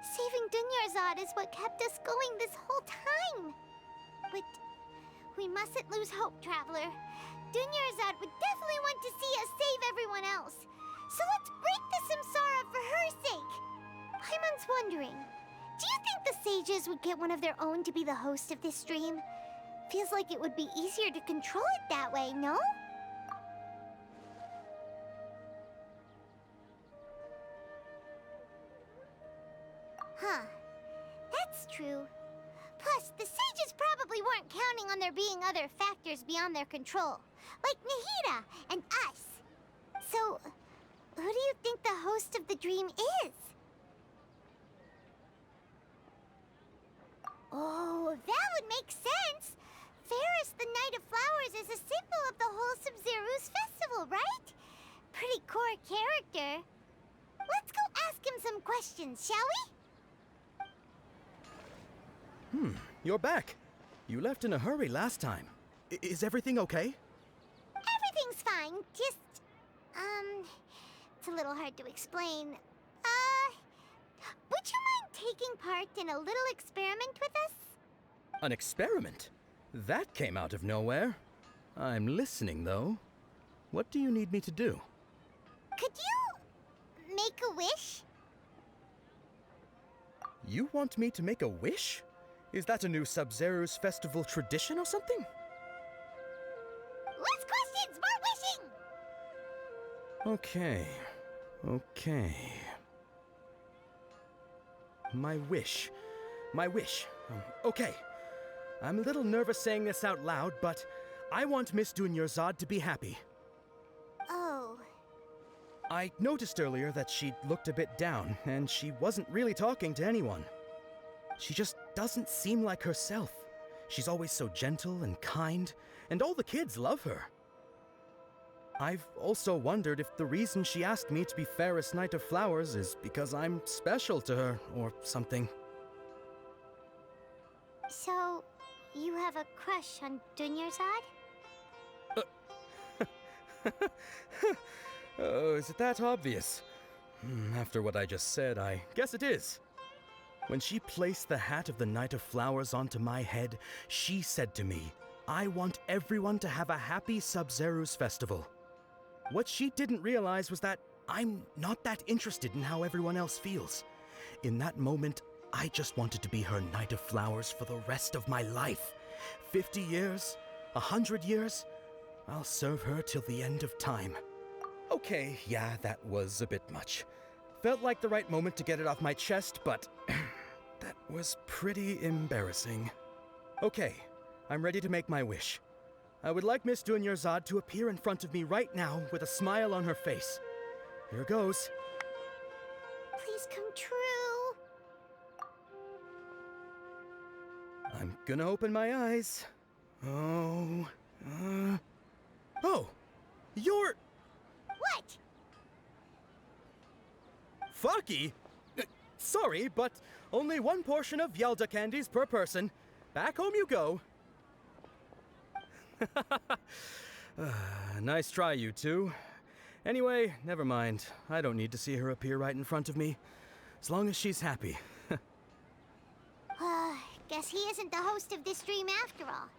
saving Dunyarzad is what kept us going this whole time. But we mustn't lose hope, Traveler. Dunyarzad would definitely want to see us save everyone else. So let's break the samsara for her sake. Paimon's wondering, do you think the sages would get one of their own to be the host of this dream? Feels like it would be easier to control it that way, no? Huh. That's true. Plus, the sages probably weren't counting on there being other factors beyond their control, like Nahida and us. So, who do you think the host of the dream is? Oh, that would make sense. Fairest, the Night of Flowers, is a symbol of the whole Sabzeruz festival, right? pretty core character. Let's go ask him some questions, shall we? You're back. You left in a hurry last time. Is everything okay? Everything's fine, just, it's a little hard to explain. Would you mind taking part in a little experiment with us? An experiment? That came out of nowhere. I'm listening, though. What do you need me to do? Could you make a wish? You want me to make a wish? Is that a new Sub-Zero's festival tradition or something? Less questions, more wishing! Okay. My wish. Okay. I'm a little nervous saying this out loud, but I want Miss Dunyarzad to be happy. Oh. I noticed earlier that she looked a bit down, and she wasn't really talking to anyone. She just doesn't seem like herself. She's always so gentle and kind, and all the kids love her. I've also wondered if the reason she asked me to be Fairest Knight of Flowers is because I'm special to her, or something. So, you have a crush on Dunyarzad? Oh, is it that obvious? After what I just said, I guess it is. When she placed the hat of the Knight of Flowers onto my head, she said to me, I want everyone to have a happy Sub-Zero's festival. What she didn't realize was that I'm not that interested in how everyone else feels. In that moment, I just wanted to be her Knight of Flowers for the rest of my life. 50 years, 100 years, I'll serve her till the end of time. Okay, yeah, that was a bit much. Felt like the right moment to get it off my chest, but that was pretty embarrassing. Okay, I'm ready to make my wish. I would like Miss Dunyarzad to appear in front of me right now with a smile on her face. Here goes. Please come true. I'm gonna open my eyes. Oh, you're... What? Fucky? Sorry, but only one portion of Yelda candies per person. Back home you go. Nice try, you two. Anyway, never mind. I don't need to see her appear right in front of me. As long as she's happy. Guess he isn't the host of this dream after all.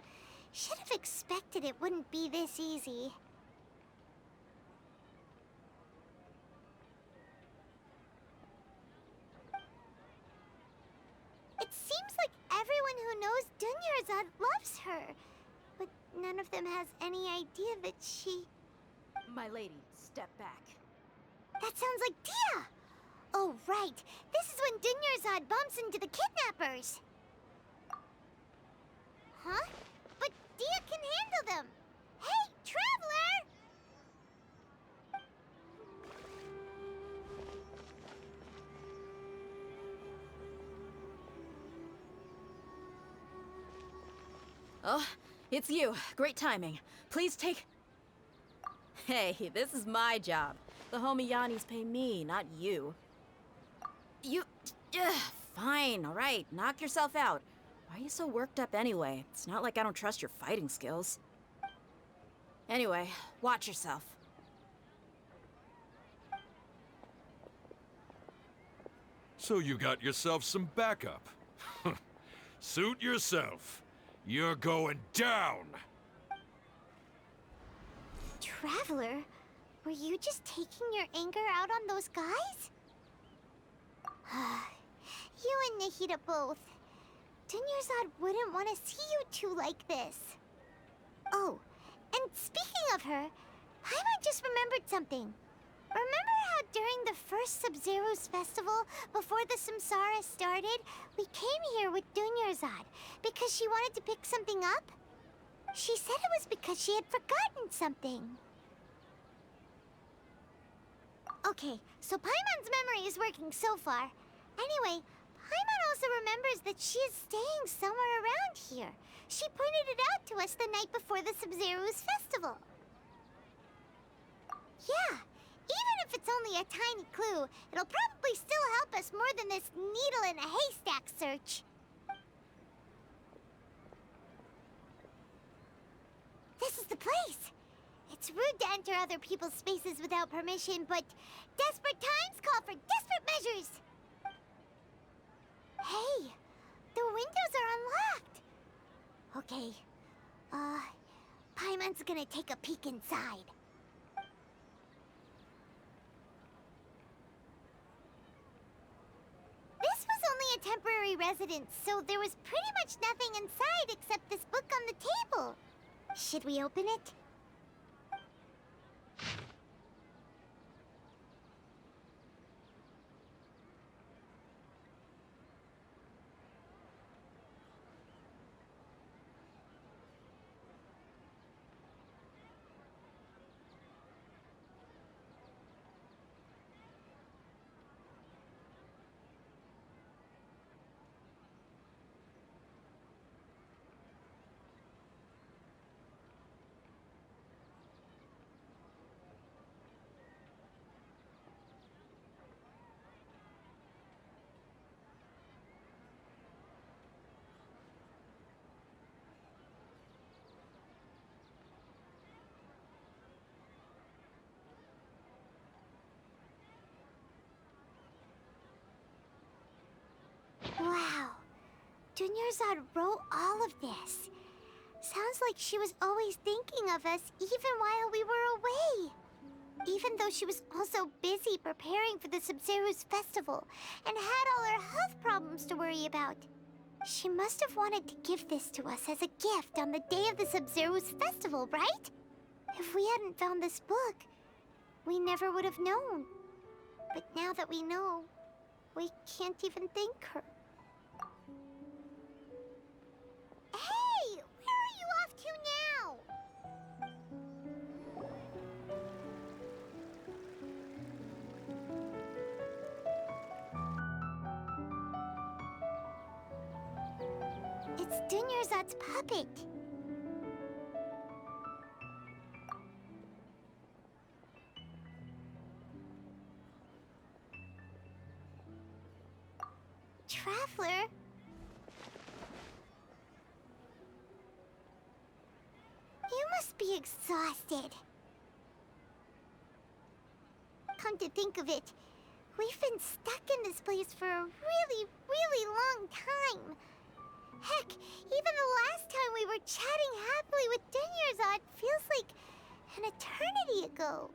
Should have expected it wouldn't be this easy. It seems like everyone who knows Dunyarzad loves her, but none of them has any idea that she... My lady, step back. That sounds like Dia! Oh, right. This is when Dunyarzad bumps into the kidnappers. Huh? But Dia can handle them. Hey, Traveler! Oh, it's you. Great timing. Please take... Hey, this is my job. The homie Yannis pay me, not you. You... Fine, alright. Knock yourself out. Why are you so worked up anyway? It's not like I don't trust your fighting skills. Anyway, watch yourself. So you got yourself some backup. Suit yourself. You're going down! Traveler, were you just taking your anger out on those guys? You and Nahida both. Dunyarzad wouldn't want to see you two like this. Oh, and speaking of her, Paimon just remembered something. Remember how during the first Sub-Zero's festival, before the Samsara started, we came here with Dunyarzad because she wanted to pick something up? She said it was because she had forgotten something. Okay, so Paimon's memory is working so far. Anyway, Paimon also remembers that she is staying somewhere around here. She pointed it out to us the night before the Sub-Zero's festival. Yeah, Even if it's only a tiny clue, it'll probably still help us more than this needle in a haystack search. This is the place! It's rude to enter other people's spaces without permission, but desperate times call for desperate measures! Hey! The windows are unlocked! Okay, Paimon's gonna take a peek inside. This was only a temporary residence, so there was pretty much nothing inside except this book on the table. Should we open it? Wow. Dunyarzad wrote all of this. Sounds like she was always thinking of us even while we were away. Even though she was also busy preparing for the Sabzeruz festival and had all her health problems to worry about. She must have wanted to give this to us as a gift on the day of the Sabzeruz festival, right? If we hadn't found this book, we never would have known. But now that we know, we can't even thank her. Hey! Where are you off to now? It's Dunyarzad's puppet. Traveler? You must be exhausted. Come to think of it, we've been stuck in this place for a really, really long time. Heck, even the last time we were chatting happily with Dunyarzad feels like an eternity ago.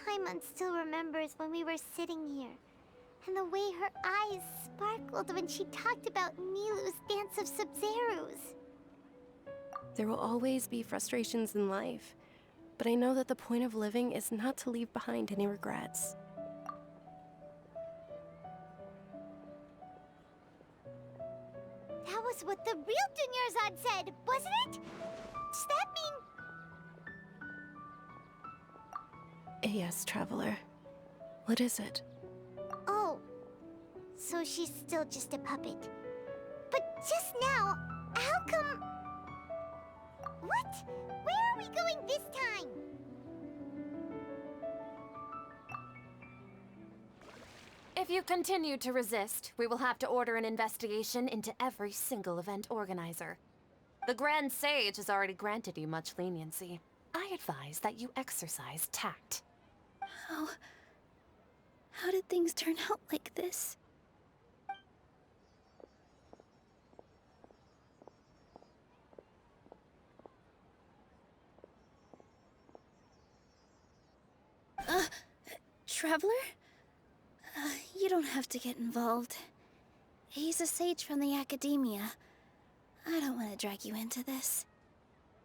Paimon still remembers when we were sitting here, and the way her eyes sparkled when she talked about Nilu's Dance of Sabzeruz. There will always be frustrations in life, but I know that the point of living is not to leave behind any regrets. That was what the real Dunyarzad said, wasn't it? Does that mean... Yes, Traveler. What is it? Oh, so she's still just a puppet. But just now, how come... What? Where are we going this time? If you continue to resist, we will have to order an investigation into every single event organizer. The Grand Sage has already granted you much leniency. I advise that you exercise tact. How did things turn out like this? Traveler? You don't have to get involved. He's a sage from the academia. I don't want to drag you into this.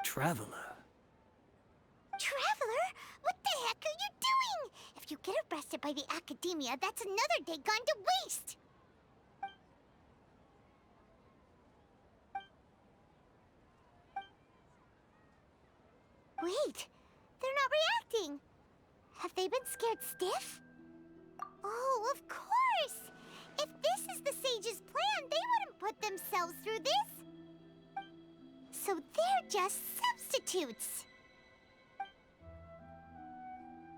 Traveler? Traveler? What the heck are you doing? If you get arrested by the academia, that's another day gone to waste! Wait, they're not reacting. Have they been scared stiff? Oh, of course! If this is the sage's plan, they wouldn't put themselves through this. So they're just substitutes.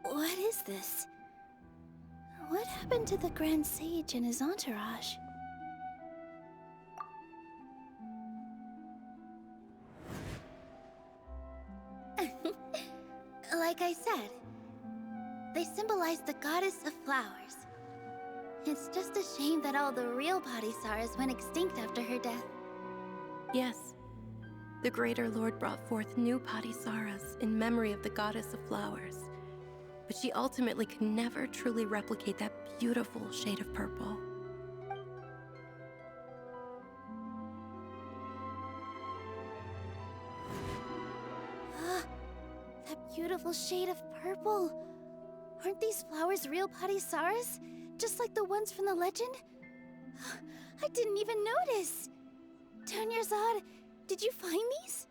What is this? What happened to the Grand Sage and his entourage? Like I said, they symbolize the goddess of flowers. It's just a shame that all the real Padisaras went extinct after her death. Yes. The Greater Lord brought forth new Padisaras in memory of the goddess of flowers. But she ultimately could never truly replicate that beautiful shade of purple. That beautiful shade of purple. Aren't these flowers real Padisaras? Just like the ones from the legend? I didn't even notice. Dunyarzad, did you find these?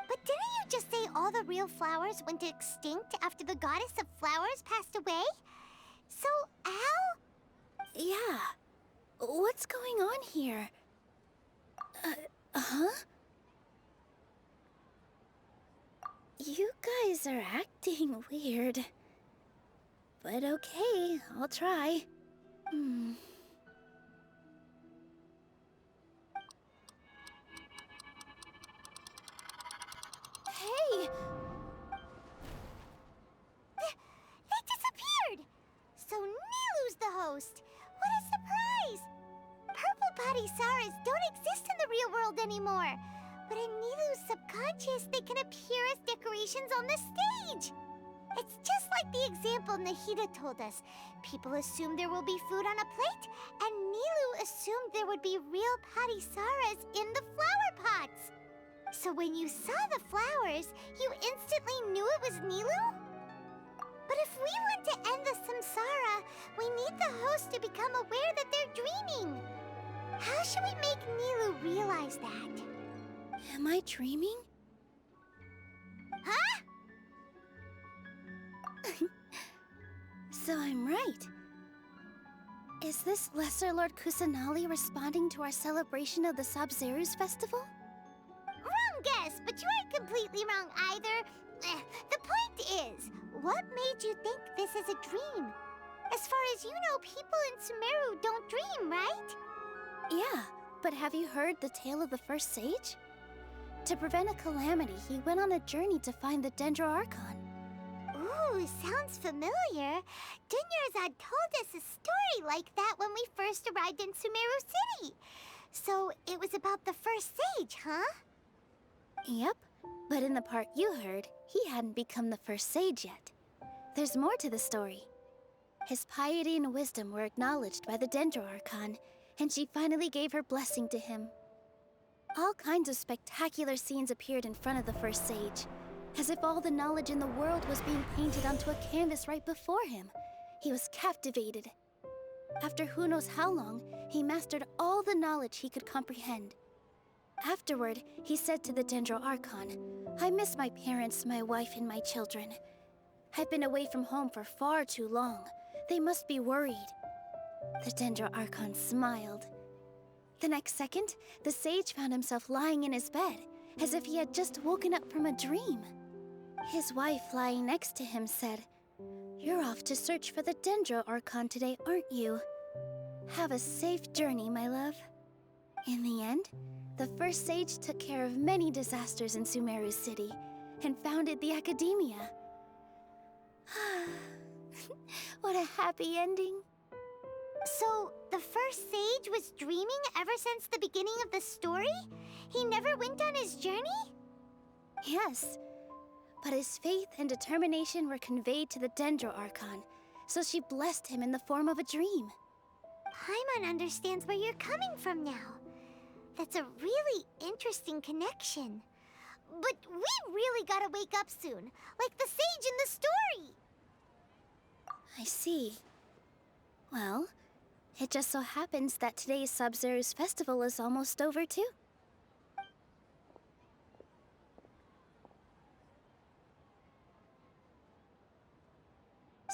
But didn't you just say all the real flowers went extinct after the goddess of flowers passed away? So, how? Yeah. What's going on here? Huh? You guys are acting weird. But okay, I'll try. Hey! They disappeared! So Nilu's the host! What a surprise! Purple Padisaras don't exist in the real world anymore. But in Nilu's subconscious, they can appear as decorations on the stage. It's just like the example Nahida told us. People assume there will be food on a plate, and Nilu assumed there would be real Padisaras in the flower pots. So when you saw the flowers, you instantly knew it was Nilu? But if we want to end the samsara, we need the host to become aware that they're dreaming. How should we make Nilu realize that? Am I dreaming? Huh? So I'm right. Is this Lesser Lord Kusanali responding to our celebration of the Sabzeruz festival? Wrong guess, but you aren't completely wrong either. The point is, what made you think this is a dream? As far as you know, people in Sumeru don't dream, right? Yeah, but have you heard the tale of the first sage? To prevent a calamity, he went on a journey to find the Dendro Archon. Ooh, sounds familiar. Dunyarzad told us a story like that when we first arrived in Sumeru City. So it was about the first sage, huh? Yep, but in the part you heard, he hadn't become the first sage yet. There's more to the story. His piety and wisdom were acknowledged by the Dendro Archon, and she finally gave her blessing to him. All kinds of spectacular scenes appeared in front of the first sage, as if all the knowledge in the world was being painted onto a canvas right before him. He was captivated. After who knows how long, he mastered all the knowledge he could comprehend. Afterward, he said to the Dendro Archon, "I miss my parents, my wife, and my children. I've been away from home for far too long. They must be worried." The Dendro Archon smiled. The next second, the sage found himself lying in his bed, as if he had just woken up from a dream. His wife, lying next to him, said, "You're off to search for the Dendro Archon today, aren't you? Have a safe journey, my love." In the end, the first sage took care of many disasters in Sumeru City and founded the Academia. What a happy ending. So, the first sage was dreaming ever since the beginning of the story? He never went on his journey? Yes, but his faith and determination were conveyed to the Dendro Archon, so she blessed him in the form of a dream. Paimon understands where you're coming from now. That's a really interesting connection. But we really gotta wake up soon, like the sage in the story! I see. Well, it just so happens that today's Sabzeruz festival is almost over too.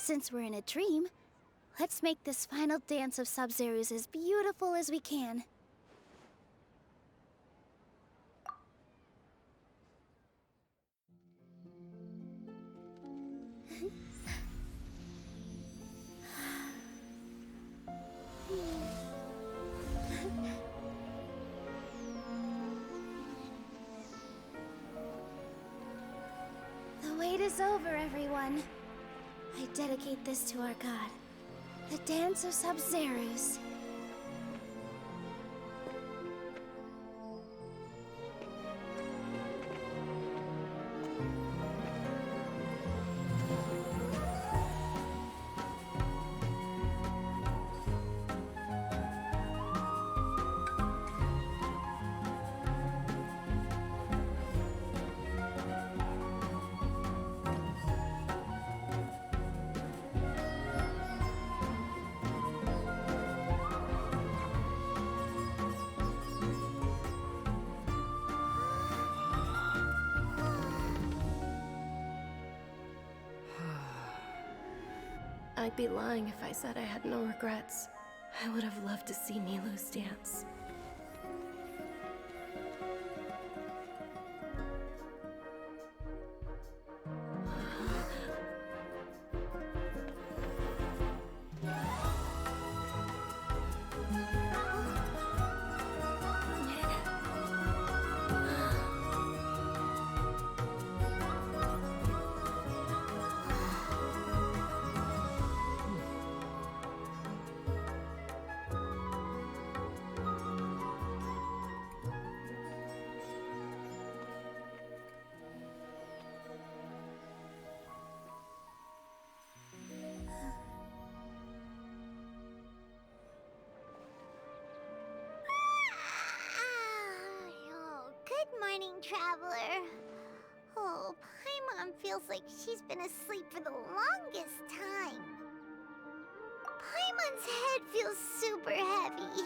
Since we're in a dream, let's make this final dance of Sub-Zerus as beautiful as we can. The wait is over, everyone. I dedicate this to our god, the Dance of Sub-Zerus. I'd be lying if I said I had no regrets. I would have loved to see Nilou's dance. Oh, good morning, traveler. Oh, Paimon feels like she's been asleep for the longest time. Paimon's head feels super heavy.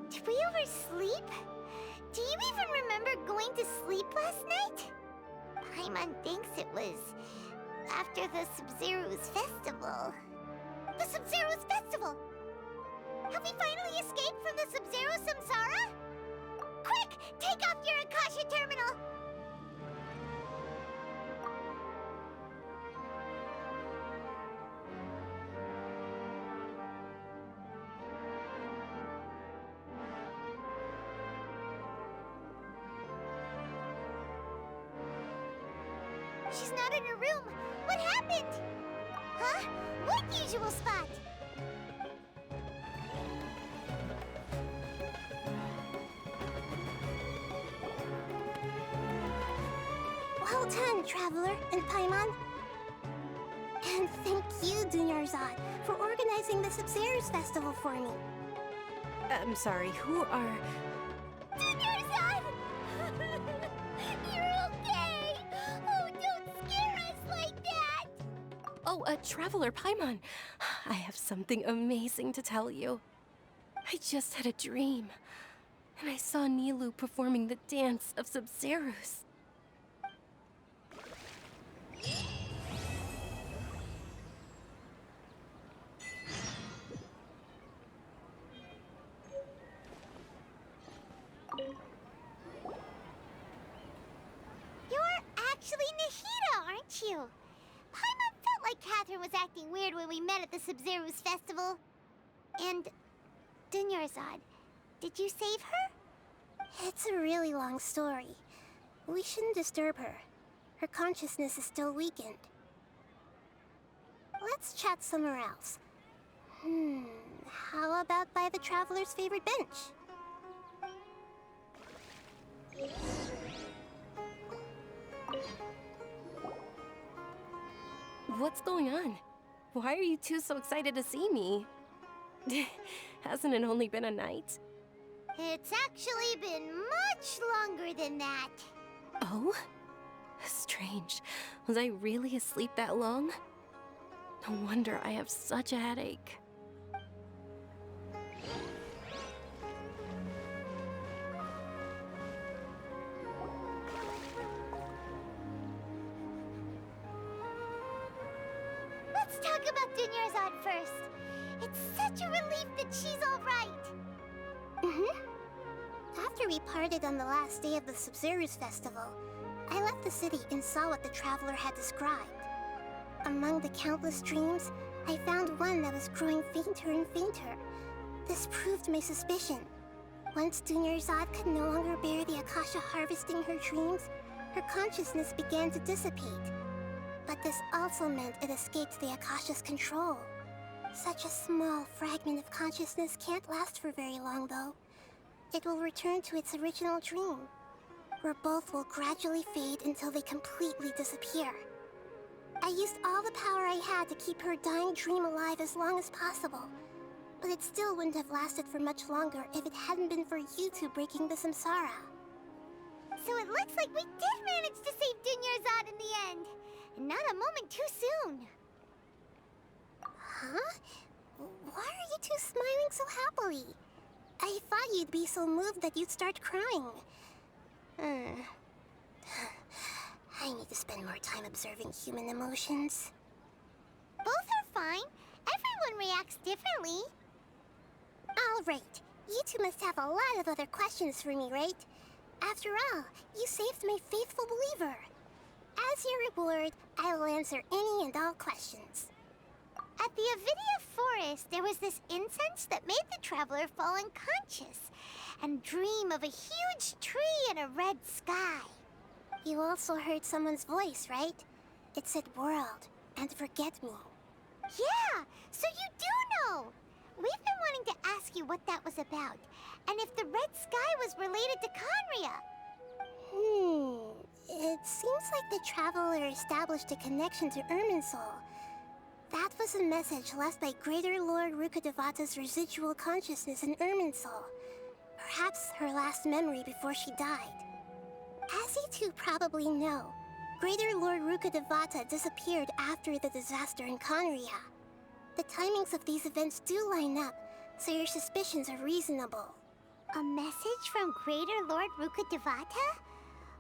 Did we oversleep? Do you even remember going to sleep last night? Paimon thinks it was after the Sub-Zerus festival. The Sub-Zerus festival! Have we finally escaped from the Sub-Zero Samsara? Quick! Take off your Akasha terminal! She's not in her room. What happened? Huh? What usual spot? Well done, Traveler and Paimon. And thank you, Dunyarzad, for organizing the Sub-Zerus festival for me. I'm sorry, who are... Dunyarzad! You're okay! Oh, don't scare us like that! Oh, Traveler Paimon. I have something amazing to tell you. I just had a dream, and I saw Nilou performing the dance of Sub-Zerus. You're actually Nahida, aren't you? Paimon felt like Catherine was acting weird when we met at the Sub-Zerus festival. And Dunyarzad, did you save her? It's a really long story. We shouldn't disturb her. Her consciousness is still weakened. Let's chat somewhere else. How about by the Traveler's favorite bench? What's going on? Why are you two so excited to see me? Hasn't it only been a night? It's actually been much longer than that. Oh? Strange. Was I really asleep that long? No wonder I have such a headache. Let's let's talk about Dunyarzad first. It's such a relief that she's all right. After we parted on the last day of the Sub-Zero's festival, I left the city and saw what the traveler had described. Among the countless dreams, I found one that was growing fainter and fainter. This proved my suspicion. Once Dunyarzad could no longer bear the Akasha harvesting her dreams, her consciousness began to dissipate. But this also meant it escaped the Akasha's control. Such a small fragment of consciousness can't last for very long, though. It will return to its original dream, where both will gradually fade until they completely disappear. I used all the power I had to keep her dying dream alive as long as possible, but it still wouldn't have lasted for much longer if it hadn't been for you two breaking the samsara. So it looks like we did manage to save Dunyarzad in the end. And not a moment too soon. Huh? Why are you two smiling so happily? I thought you'd be so moved that you'd start crying. I need to spend more time observing human emotions. Both are fine. Everyone reacts differently. All right. You two must have a lot of other questions for me, right? After all, you saved my faithful believer. As your reward, I will answer any and all questions. At the Avidia forest, there was this incense that made the traveler fall unconscious and dream of a huge tree and a red sky. You also heard someone's voice, right? It said world and forget me. Yeah, so you do know. We've been wanting to ask you what that was about, and if the red sky was related to Conria. It seems like the traveler established a connection to Irminsul. That was a message left by Greater Lord Rukkhadevata's residual consciousness in Irminsul. Perhaps her last memory before she died. As you two probably know, Greater Lord Rukkhadevata disappeared after the disaster in Conria. The timings of these events do line up, so your suspicions are reasonable. A message from Greater Lord Rukkhadevata?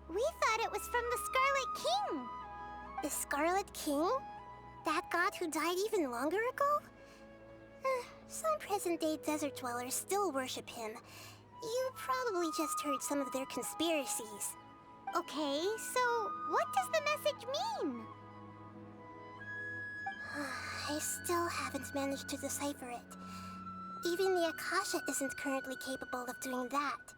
We thought it was from the Scarlet King. The Scarlet King? That god who died even longer ago? Some present-day desert dwellers still worship him. You probably just heard some of their conspiracies. Okay, so what does the message mean? I still haven't managed to decipher it. Even the Akasha isn't currently capable of doing that.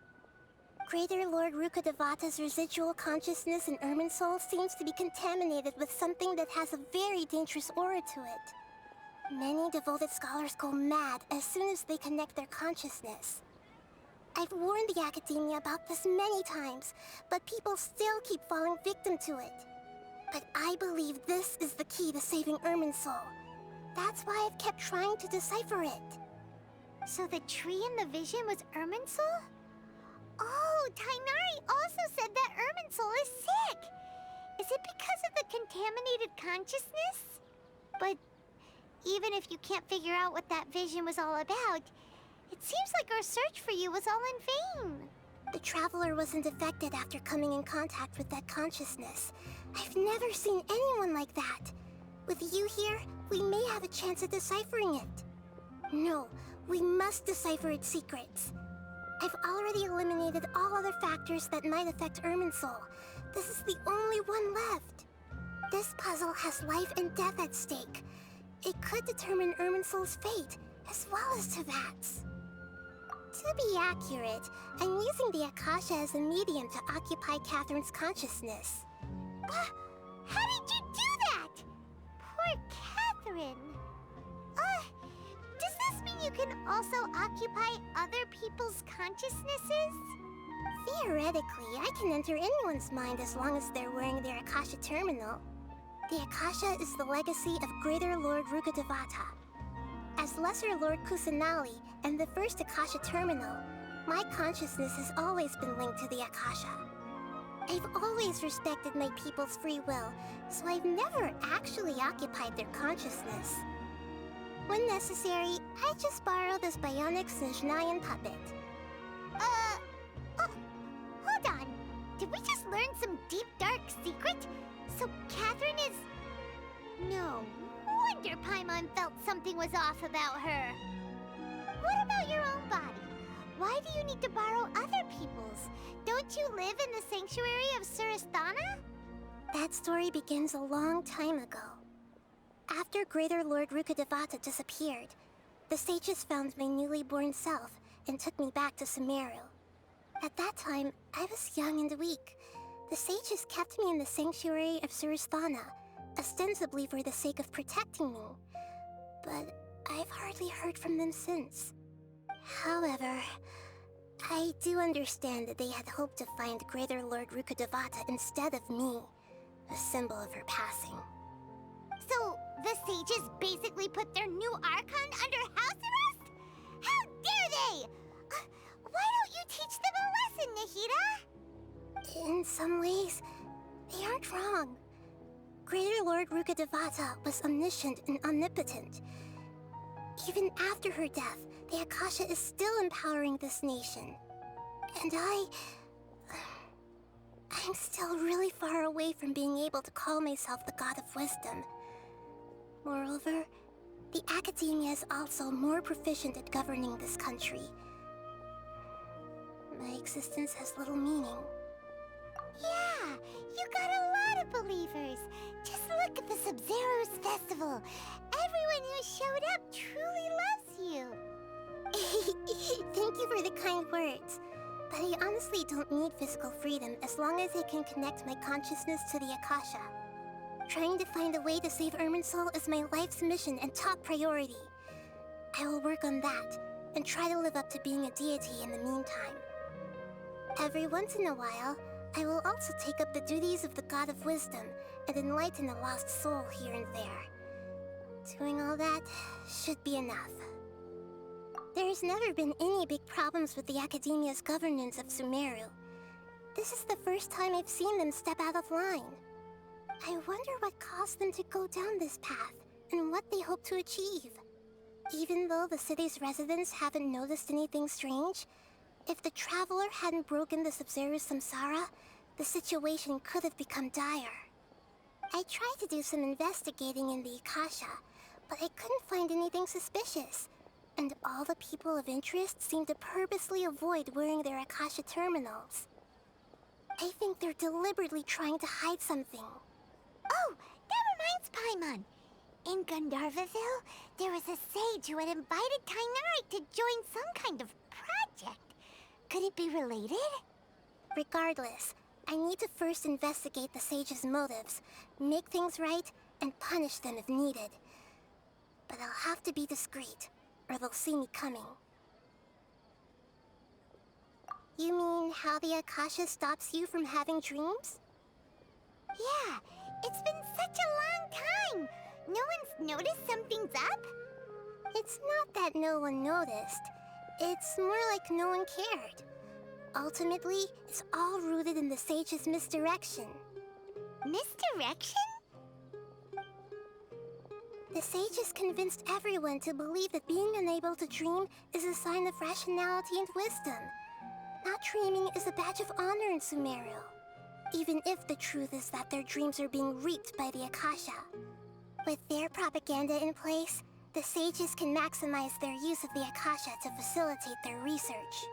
Greater Lord Rukkhadevata's residual consciousness in Irminsul seems to be contaminated with something that has a very dangerous aura to it. Many devoted scholars go mad as soon as they connect their consciousness. I've warned the academia about this many times, but people still keep falling victim to it. But I believe this is the key to saving Irminsul. That's why I've kept trying to decipher it. So the tree in the vision was Irminsul? Oh, Tainari also said that Irminsul is sick. Is it because of the contaminated consciousness? But even if you can't figure out what that vision was all about, it seems like our search for you was all in vain. The traveler wasn't affected after coming in contact with that consciousness. I've never seen anyone like that. With you here, we may have a chance at deciphering it. No, we must decipher its secrets. I've already eliminated all other factors that might affect Irminsul. This is the only one left. This puzzle has life and death at stake. It could determine Irminsul's fate, as well as Tevat's. To be accurate, I'm using the Akasha as a medium to occupy Catherine's consciousness. How did you do that? Poor Catherine. Does this mean you can also occupy other people's consciousnesses? Theoretically, I can enter anyone's mind as long as they're wearing their Akasha terminal. The Akasha is the legacy of Greater Lord Rukkhadevata. As Lesser Lord Kusanali and the first Akasha terminal, my consciousness has always been linked to the Akasha. I've always respected my people's free will, so I've never actually occupied their consciousness. When necessary, I just borrow this bionic Snezhnayan puppet. Hold on. Did we just learn some deep, dark secret? So Catherine is... No. What wonder Paimon felt something was off about her. What about your own body? Why do you need to borrow other people's? Don't you live in the sanctuary of Surasthana? That story begins a long time ago. After Greater Lord Rukkhadevata disappeared, the sages found my newly born self and took me back to Sumeru. At that time, I was young and weak. The sages kept me in the sanctuary of Surasthana, ostensibly for the sake of protecting me. But I've hardly heard from them since. However, I do understand that they had hoped to find Greater Lord Rukkhadevata instead of me, a symbol of her passing. So, the sages basically put their new Archon under house arrest? How dare they! Why don't you teach them a lesson, Nahida? In some ways, they aren't wrong. Greater Lord Rukkhadevata was omniscient and omnipotent. Even after her death, the Akasha is still empowering this nation. And I'm still really far away from being able to call myself the God of Wisdom. Moreover, the Academia is also more proficient at governing this country. My existence has little meaning. Yeah, you got a lot of believers. Just look at the Sub-Zero's festival. Everyone who showed up truly loves you. Thank you for the kind words. But I honestly don't need physical freedom as long as I can connect my consciousness to the Akasha. Trying to find a way to save Irminsul is my life's mission and top priority. I will work on that, and try to live up to being a deity in the meantime. Every once in a while, I will also take up the duties of the God of Wisdom and enlighten a lost soul here and there. Doing all that should be enough. There's never been any big problems with the Academia's governance of Sumeru. This is the first time I've seen them step out of line. I wonder what caused them to go down this path, and what they hope to achieve. Even though the city's residents haven't noticed anything strange, if the Traveler hadn't broken the Sub-Zero's samsara, the situation could have become dire. I tried to do some investigating in the Akasha, but I couldn't find anything suspicious. And all the people of interest seem to purposely avoid wearing their Akasha terminals. I think they're deliberately trying to hide something. Oh, that reminds Paimon. In Gandharvaville, there was a sage who had invited Tighnari to join some kind of project. Could it be related? Regardless, I need to first investigate the sage's motives, make things right, and punish them if needed. But I'll have to be discreet, or they'll see me coming. You mean how the Akasha stops you from having dreams? Yeah, it's been such a long time. No one's noticed something's up? It's not that no one noticed. It's more like no one cared. Ultimately, it's all rooted in the sage's misdirection. Misdirection? The sages convinced everyone to believe that being unable to dream is a sign of rationality and wisdom. Not dreaming is a badge of honor in Sumeru, even if the truth is that their dreams are being reaped by the Akasha. With their propaganda in place, the sages can maximize their use of the Akasha to facilitate their research.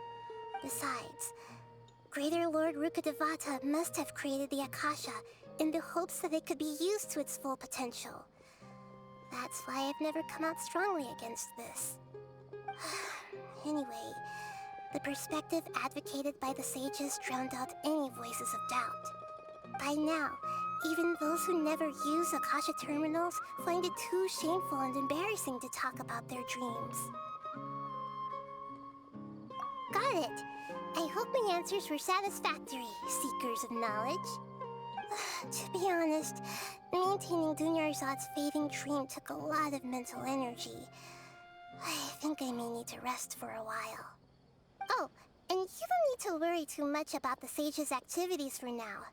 Besides, Greater Lord Rukkhadevata must have created the Akasha in the hopes that it could be used to its full potential. That's why I've never come out strongly against this. Anyway, the perspective advocated by the sages drowned out any voices of doubt. By now, even those who never use Akasha terminals find it too shameful and embarrassing to talk about their dreams. Got it! I hope my answers were satisfactory, seekers of knowledge. To be honest, maintaining Dunyarzad's fading dream took a lot of mental energy. I think I may need to rest for a while. Oh, and you don't need to worry too much about the sage's activities for now.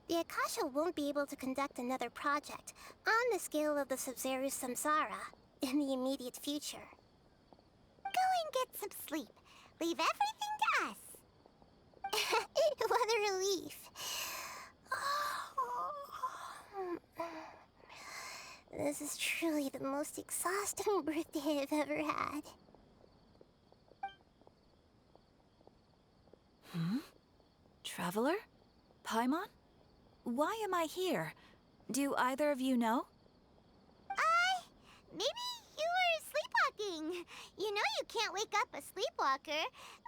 The Akasha won't be able to conduct another project on the scale of the Sub-Zero's samsara in the immediate future. Go and get some sleep. Leave everything to us. What a relief. This is truly the most exhausting birthday I've ever had. Traveler? Paimon? Why am I here? Do either of you know? Maybe you were sleepwalking. You know you can't wake up a sleepwalker.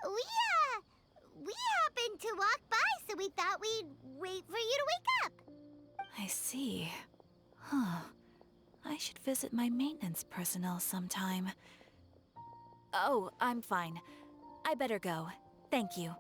We happened to walk by, so we thought we'd wait for you to wake up. I see. Huh. I should visit my maintenance personnel sometime. Oh, I'm fine. I better go. Thank you.